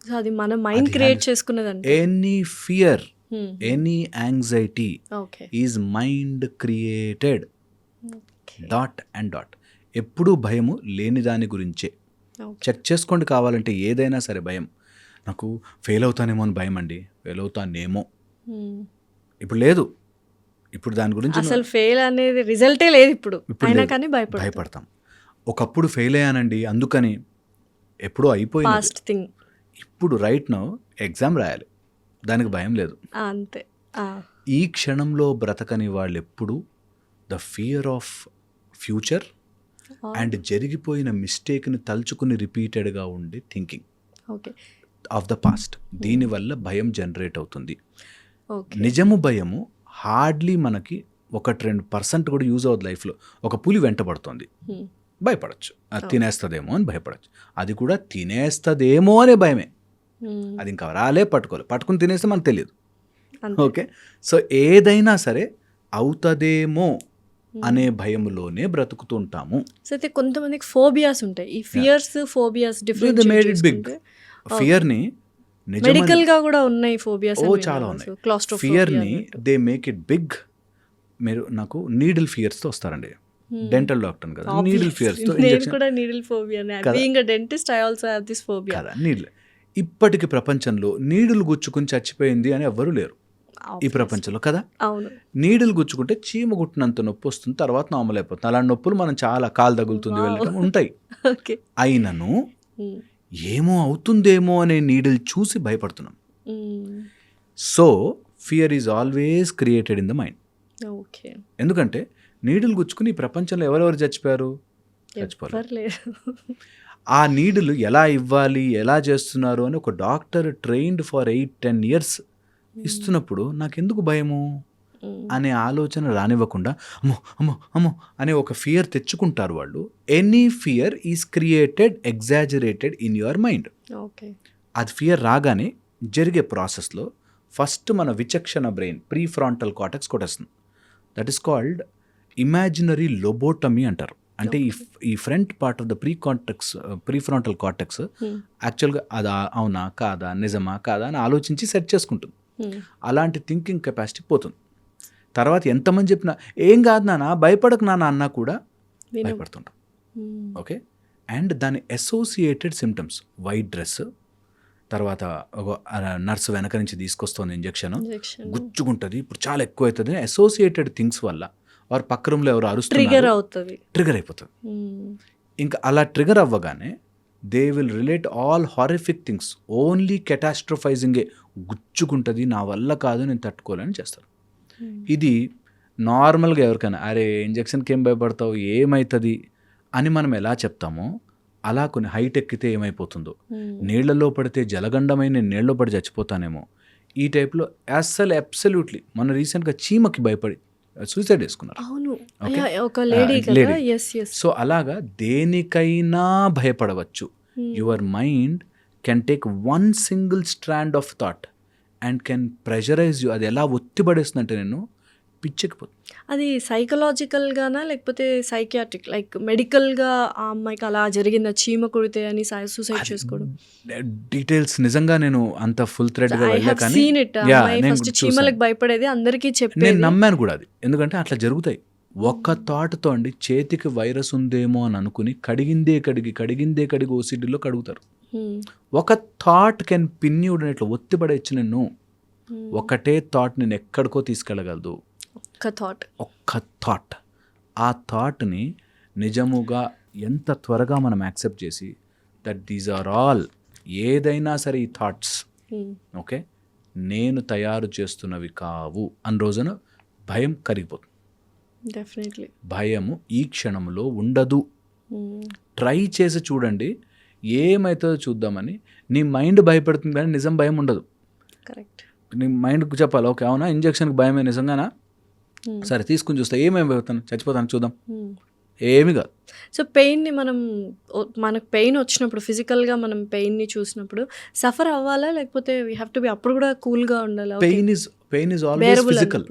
సో అది మన మైండ్ క్రియేట్ చేసుకున్నదండి. Any fear, any anxiety is mind created. Dot and dot. ఎప్పుడూ భయము లేని దాని గురించే. చెక్ చేసుకోండి కావాలంటే. ఏదైనా సరే భయం, నాకు ఫెయిల్ అవుతానేమో అని భయం అండి, ఫెయిల్ అవుతానేమో ఇప్పుడు లేదు. ఇప్పుడు దాని గురించి అసలు ఫెయిల్ అనేది రిజల్టే లేదు ఇప్పుడు, అయినా కానీ భయపడతాం. ఒకప్పుడు ఫెయిల్ అయ్యానండి అందుకని, ఎప్పుడూ అయిపోయింది. ఇప్పుడు రైట్ నౌ ఎగ్జామ్ రాయాలి, దానికి భయం లేదు, అంతే. ఈ క్షణంలో బ్రతకని వాళ్ళు ఎప్పుడు the fear of future and జరిగిపోయిన మిస్టేక్ని తలుచుకుని రిపీటెడ్గా ఉండే థింకింగ్ ఆఫ్ ద పాస్ట్. దీనివల్ల భయం జనరేట్ అవుతుంది. నిజము భయము హార్డ్లీ మనకి 1-2% కూడా యూజ్ అవుతుంది లైఫ్లో. ఒక పులి వెంటబడుతుంది, భయపడచ్చు, అది తినేస్తుందేమో అని భయపడచ్చు. అది కూడా తినేస్తుందేమో అనే భయమే. అది ఇంకా రాలే, పట్టుకుని తినేస్తే మనకు తెలియదు. ఓకే. సో ఏదైనా సరే అవుతుందేమో అనే భయంలోనే బ్రతుకుతుంటాము. సో అయితే కొంతమందికి ఫోబియాస్ ఉంటాయి. ఈ ఫియర్స్, ఫోబియాస్ డిఫరెంట్. ఫియర్ని మెడికల్ గా కూడా ఉన్నాయి ఫోబియాస్. చాలా ఉన్నాయి. ఫియర్ని దే మేక్ ఇట్ బిగ్. మీరు నాకు నీడిల్ ఫియర్స్తో వస్తారండి, డెంటల్ డాక్టర్ కదా, నీడిల్ ఫియర్స్తో. నేను కూడా needle phobia. Being a dentist I also have this phobia. కదా, నీడిల్. ఇప్పటికి ప్రపంచంలో నీడిల్ గుచ్చుకుని చచ్చిపోయింది అని ఎవ్వరూ లేరు ఈ ప్రపంచంలో కదా. అవును. నీడిల్ గుచ్చుకుంటే చీమ గుట్టినంత నొప్పి వస్తుంది, తర్వాత నార్మల్ అయిపోతుంది. అలాంటి నొప్పులు మనం చాలా కాలు తగులుతుంది వెళ్ళడం ఉంటాయి. అయినను ఏమో అవుతుందేమో అనే నీడిల్ చూసి భయపడుతున్నాం. So fear is always created in the mind. ఎందుకంటే నీడిల్ గుచ్చుకుని ఈ ప్రపంచంలో ఎవరెవరు చచ్చిపోయారు? చచ్చిపోలేదు. ఆ నీడిల్ ఎలా ఇవ్వాలి, ఎలా చేస్తున్నారు అని ఒక డాక్టర్ ట్రైన్డ్ ఫర్ 8-10 years ఇస్తున్నప్పుడు నాకెందుకు భయము అనే ఆలోచన రానివ్వకుండా అమ్మో అమ్మో అమ్మో అనే ఒక ఫియర్ తెచ్చుకుంటారు వాళ్ళు. Any fear is created, exaggerated in your mind. అది ఫియర్ రాగానే జరిగే ప్రాసెస్లో ఫస్ట్ మన విచక్షణ బ్రెయిన్ ప్రీఫ్రాంటల్ కార్టెక్స్ కొట్టేస్తుంది. దట్ ఈస్ కాల్డ్ ఇమాజినరీ లోబోటమీ అంటారు. అంటే ఈ front part of the prefrontal cortex యాక్చువల్గా అది అవునా కాదా, నిజమా కాదా అని ఆలోచించి సెట్ చేసుకుంటుంది. అలాంటి థింకింగ్ కెపాసిటీ పోతుంది. తర్వాత ఎంతమంది చెప్పినా ఏం కాదు నాన్న, భయపడకు నాన్న అన్నా కూడా భయపడుతుంటాం. ఓకే. అండ్ దాని అసోసియేటెడ్ సిమ్టమ్స్, వైట్ డ్రెస్, తర్వాత ఒక నర్స్ వెనక నుంచి తీసుకొస్తుంది ఇంజెక్షన్, గుచ్చుకుంటుంది, ఇప్పుడు చాలా ఎక్కువ అవుతుంది. అసోసియేటెడ్ థింగ్స్ వల్ల వారు పక్క రూమ్లో ఎవరు అరుస్తున్నారు, ట్రిగర్ అయిపోతుంది. ఇంకా అలా ట్రిగర్ అవ్వగానే they will relate all horrific things, only కెటాస్ట్రఫైజింగే, గుచ్చుకుంటుంది, నా వల్ల కాదు, నేను తట్టుకోలేని చేస్తారు. ఇది నార్మల్గా ఎవరికైనా అరే ఇంజెక్షన్కి ఏం భయపడతావు, ఏమవుతుంది అని మనం ఎలా చెప్తామో అలా కొన్ని హైట్ ఎక్కితే ఏమైపోతుందో, నీళ్లలో పడితే జలగండమైన నేను నీళ్ళలో పడి చచ్చిపోతానేమో, ఈ టైప్లో అస్సలు అబ్సల్యూట్లీ. మన రీసెంట్గా చీమకి భయపడి సూసైడ్ చేసుకున్నారు. సో అలాగా దేనికైనా భయపడవచ్చు. Your mind can take 1 single strand of thought and can pressurize you. అది ఎలా ఒత్తిపడేస్తుందంటే నేను పిచ్చెక్కిపోతుంది. అది సైకలాజికల్గానా లేకపోతే సైకియాట్రిక్, లైక్ మెడికల్గా ఆ అమ్మాయికి అలా జరిగిందా, చీమ కుడితే అని సూసైడ్ చేసుకోవడం? డీటెయిల్స్ నిజంగా నేను అంత ఫుల్ థ్రెడ్గా వెళ్ళా, కానీ ఫస్ట్ చీమలకు భయపడేది అందరికీ చెప్పి నేను నమ్మాను కూడా అది. ఎందుకంటే అట్లా జరుగుతాయి. ఒక్క థాట్తో అండి చేతికి వైరస్ ఉందేమో అని అనుకుని కడిగిందే కడిగి ఓసిడిలో కడుగుతారు. ఒక థాట్ కెన్ పిన్ యూ ఇట్లా ఒత్తిపడేచ్చు నిన్ను. ఒకటే థాట్ నేను ఎక్కడికో తీసుకెళ్ళగలదు. ఒక్క థాట్. ఆ థాట్ని నిజముగా ఎంత త్వరగా మనం యాక్సెప్ట్ చేసి దట్ దీస్ ఆర్ ఆల్, ఏదైనా సరే ఈ థాట్స్ ఓకే నేను తయారు చేస్తున్నవి కావు అన్న రోజున భయం కరిగిపోతుంది. డెఫినెట్లీ భయము ఈ క్షణంలో ఉండదు. ట్రై చేసి చూడండి, ఏమవుతుందో చూద్దామని. నీ మైండ్ భయపడుతుంది కానీ నిజం భయం ఉండదు. కరెక్ట్. నీ మైండ్కి చెప్పాలి, ఓకే అవునా ఇంజక్షన్కి భయమే నిజంగానా, సరే తీసుకుని చూస్తా, ఏమేమి అవుతాను చచ్చిపోతాను చూద్దాం, ఏమి కాదు. సో పెయిన్ని మనకు పెయిన్ వచ్చినప్పుడు ఫిజికల్గా మనం పెయిన్ని చూసినప్పుడు సఫర్ అవ్వాలా, లేకపోతే వీ హ్యావ్ టు బి అప్పుడు కూడా కూల్గా ఉండాలా? Pain is always physical.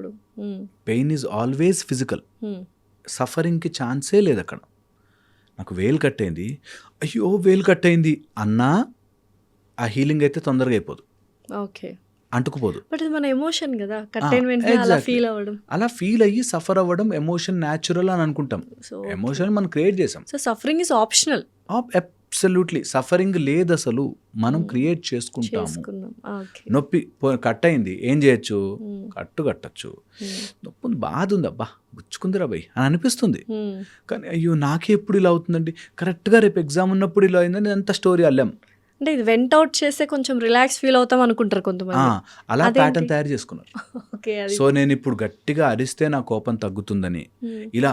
Pain is always physical. సఫరింగ్కి ఛాన్సే లేదు అక్కడ. నాకు వేలు కట్టయింది, అయ్యో వేలు కట్టయింది అన్నా ఆ హీలింగ్ అయితే తొందరగా అయిపోదు. ఓకే, అంటుకుపోదు. బట్ ఇది మన ఎమోషన్ కదా, కట్టైన వెంటనే అలా ఫీల్ అవ్వడం, అలా ఫీల్ అయ్యి సఫర్ అవ్వడం ఎమోషన్ న్యాచురల్ అని అనుకుంటాం. ఎమోషన్ మనం క్రియేట్ చేసాం. So suffering is optional. Absolutely. Suffering లేదు అసలు, మనం క్రియేట్ చేసుకుంటాము. నొప్పి కట్ అయింది, ఏం చేయొచ్చు, కట్టచ్చు. నొప్పి బాధ ఉంది, అబ్బా గుచ్చుకుందిరా బై అని అనిపిస్తుంది. కానీ అయ్యో నాకే ఎప్పుడు ఇలా అవుతుందండి, కరెక్ట్గా రేపు ఎగ్జామ్ ఉన్నప్పుడు ఇలా అయిందని అంత స్టోరీ అల్లాం. అంటే ఇది వెంట్ అవుట్ చేస్తే కొంచెం రిలాక్స్ ఫీల్ అవుతాం అనుకుంటారు కొంతమంది. అలా ప్యాటర్న్ తయారు చేసుకున్నారు. సో నేను ఇప్పుడు గట్టిగా అరిస్తే నా కోపం తగ్గుతుందని, ఇలా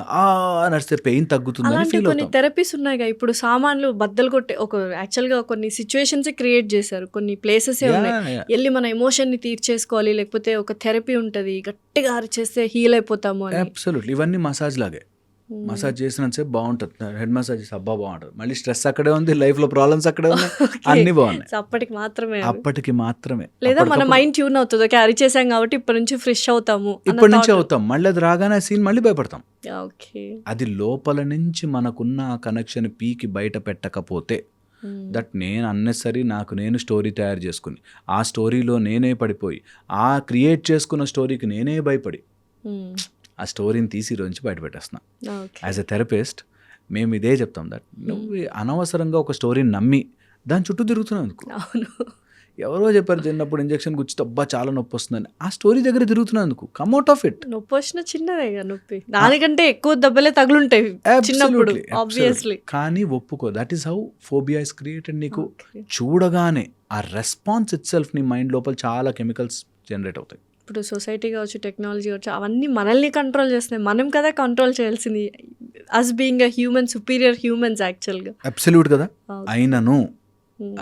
నడిస్తే పెయిన్ తగ్గుతుందని ఫీల్ కొన్ని థెరపీస్ ఉన్నాయి కదా ఇప్పుడు. సామాన్లు బద్దలు కొట్టే యాక్చువల్గా కొన్ని సిచ్యువేషన్స్ క్రియేట్ చేశారు, కొన్ని ప్లేసెస్ ఉన్నాయి, వెళ్ళి మన ఎమోషన్ ని తీర్చేసుకోవాలి, లేకపోతే ఒక థెరపీ ఉంటుంది, గట్టిగా అరిచేస్తే హీల్ అయిపోతాము అని. అబ్సల్యూట్లీ. ఇవన్నీ మసాజ్ లాగే. మసాజ్ చేసినంతసేపు బాగుంటుంది, హెడ్ మసాజ్ చేస్తే అబ్బా బాగుంటుంది, మళ్ళీ స్ట్రెస్ అక్కడే ఉంది, లైఫ్లో ప్రాబ్లమ్స్ అక్కడే ఉన్నాయి, అన్ని బాగున్నాయి. అప్పటికి మాత్రమే. లేదా మన మైండ్ ట్యూన్ అవుతుంది, ఓకే అరిచేసాం కాబట్టి ఇప్పటి నుంచి ఫ్రెష్ అవుతాము, ఇప్పటి నుంచి అవుతాం, మళ్ళీ అది రాగానే సీన్ మళ్ళీ భయపడతాం. అది లోపల నుంచి మనకున్న ఆ కనెక్షన్ పీకి బయట పెట్టకపోతే దట్ నేను అన్నెసరీ నాకు నేను స్టోరీ తయారు చేసుకుని ఆ స్టోరీలో నేనే పడిపోయి ఆ క్రియేట్ చేసుకున్న స్టోరీకి నేనే భయపడి ఆ స్టోరీని తీసి రోజు బయట పెట్టేస్తున్నా. యాజ్ ఎ థెరపిస్ట్ మేము ఇదే చెప్తాం, దట్ నువ్వు అనవసరంగా ఒక స్టోరీని నమ్మి దాని చుట్టూ తిరుగుతున్నావు అనుకో. ఎవరో చెప్పారు చిన్నప్పుడు ఇంజక్షన్ గుచ్చి అబ్బా చాలా నొప్పి వస్తుందని, ఆ స్టోరీ దగ్గర తిరుగుతున్నందుకు కమ్ అవుట్ ఆఫ్ ఇట్. నొప్పి వచ్చిన చిన్నదే నొప్పి, దానికంటే ఎక్కువ దెబ్బలే తగులుంటాయి చిన్నప్పుడు ఆబ్వియస్లీ. కానీ ఒప్పుకో, that is how phobia is created. నీకు చూడగానే ఆ రెస్పాన్స్ ఇట్ సెల్ఫ్ నీ మైండ్ లోపల చాలా కెమికల్స్ జనరేట్ అవుతాయి. ఇప్పుడు సొసైటీ కావచ్చు, టెక్నాలజీ కావచ్చు, అవన్నీ మనల్ని కంట్రోల్ చేస్తున్నాయి, మనం కదా కంట్రోల్ చేయాల్సింది. As being a human, superior humans యాక్చువల్గా. అబ్సల్యూట్ కదా.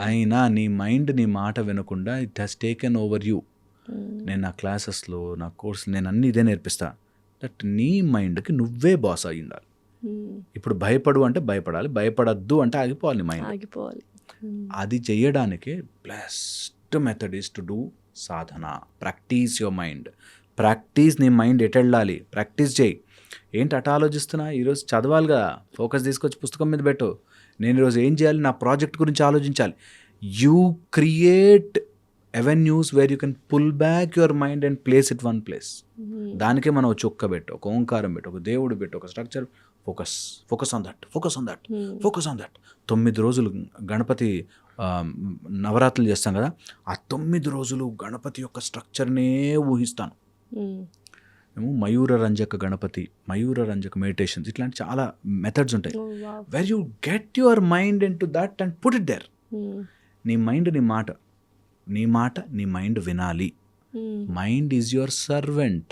అయినా నీ మైండ్ నీ మాట వినకుండా it has taken over you. నేను నా క్లాసెస్లో నా కోర్సులు నేను అన్నీ ఇదే నేర్పిస్తా, దట్ నీ మైండ్కి నువ్వే బాస్ అయి ఉండాలి. ఇప్పుడు భయపడు అంటే భయపడాలి, భయపడద్దు అంటే ఆగిపోవాలి, నీ మైండ్ ఆగిపోవాలి. అది చేయడానికి best method is to do Sadhana. Practice your mind. Practice. నీ మైండ్ ఎటు వెళ్ళాలి ప్రాక్టీస్ చేయి. ఏంటి అట ఆలోచిస్తున్నా, ఈరోజు చదవాలిగా, ఫోకస్ తీసుకొచ్చి పుస్తకం మీద పెట్టు. నేను ఈరోజు ఏం చేయాలి, నా ప్రాజెక్ట్ గురించి ఆలోచించాలి. You create avenues where you can pull back your mind and place it one place. దానికే మనం ఒక చొక్క పెట్టు, ఒక ఓంకారం పెట్టు, ఒక దేవుడు పెట్టు, ఒక structure. Focus on that, focus on that, focus on that. 9 రోజులు గణపతి నవరాత్రులు చేస్తాం కదా, ఆ 9 రోజులు గణపతి యొక్క స్ట్రక్చర్నే ఊహిస్తాను. మేము మయూర రంజక గణపతి, మయూర రంజక మెడిటేషన్స్, ఇట్లాంటి చాలా మెథడ్స్ ఉంటాయి. Where you get your mind into that and put it there. నీ మైండ్ నీ మాట నీ మైండ్ వినాలి. Mind is your servant.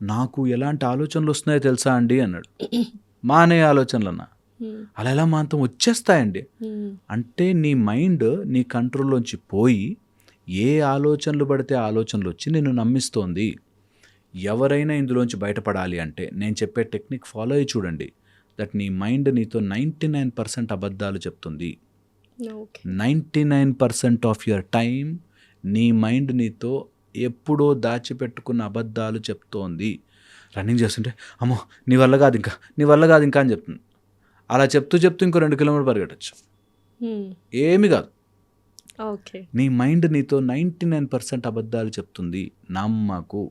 నాకు ఎలాంటి ఆలోచనలు వస్తున్నాయో తెలుసా అండి అన్నాడు. మానే ఆలోచనలు అన్నా. అలా ఎలా మాంతం వచ్చేస్తాయండి అంటే నీ మైండ్ నీ కంట్రోల్లోంచి పోయి ఏ ఆలోచనలు పడితే ఆలోచనలు వచ్చి నిన్ను నమ్మిస్తోంది. ఎవరైనా ఇందులోంచి బయటపడాలి అంటే నేను చెప్పే టెక్నిక్ ఫాలో అయ్యి చూడండి, దట్ నీ మైండ్ నీతో 99% అబద్ధాలు చెప్తుంది. 99% ఆఫ్ యువర్ టైం నీ మైండ్ నీతో ఎప్పుడో దాచిపెట్టుకున్న అబద్ధాలు చెప్తోంది. రన్నింగ్ చేస్తుంటే అమ్మో నీ వల్ల కాదు ఇంకా అని చెప్తుంది. అలా చెప్తూ ఇంకో 2 కిలోమీటర్లు పరిగెట్టచ్చు, ఏమి కాదు. నీ మైండ్ నీతో 99% అబద్ధాలు చెప్తుంది. నమ్మకు.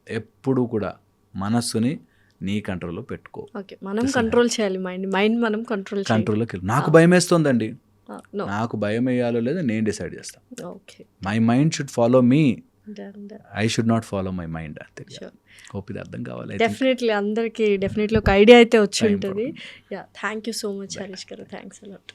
ఎప్పుడు కూడా మనస్సుని నీ కంట్రోల్లో పెట్టుకో. మనం కంట్రోల్ చేయాలి మైండ్ మనం కంట్రోల్లోకి. నాకు భయం వేస్తోందండి, No. నాకు భయం వేయాలో లేదో నేను డిసైడ్ చేస్తాను. Okay, my mind should follow me, done done. I should not follow my mind. అంతే. Sure. హోప్ ఇది అర్థం కావాలి. డెఫినెట్లీ అందరికీ డెఫినెట్లీ ఒక ఐడియా అయితే వచ్చి Time ఉంటుంది. problem. Yeah, thank you so much Harish గారు, థ్యాంక్స్ అలాట్.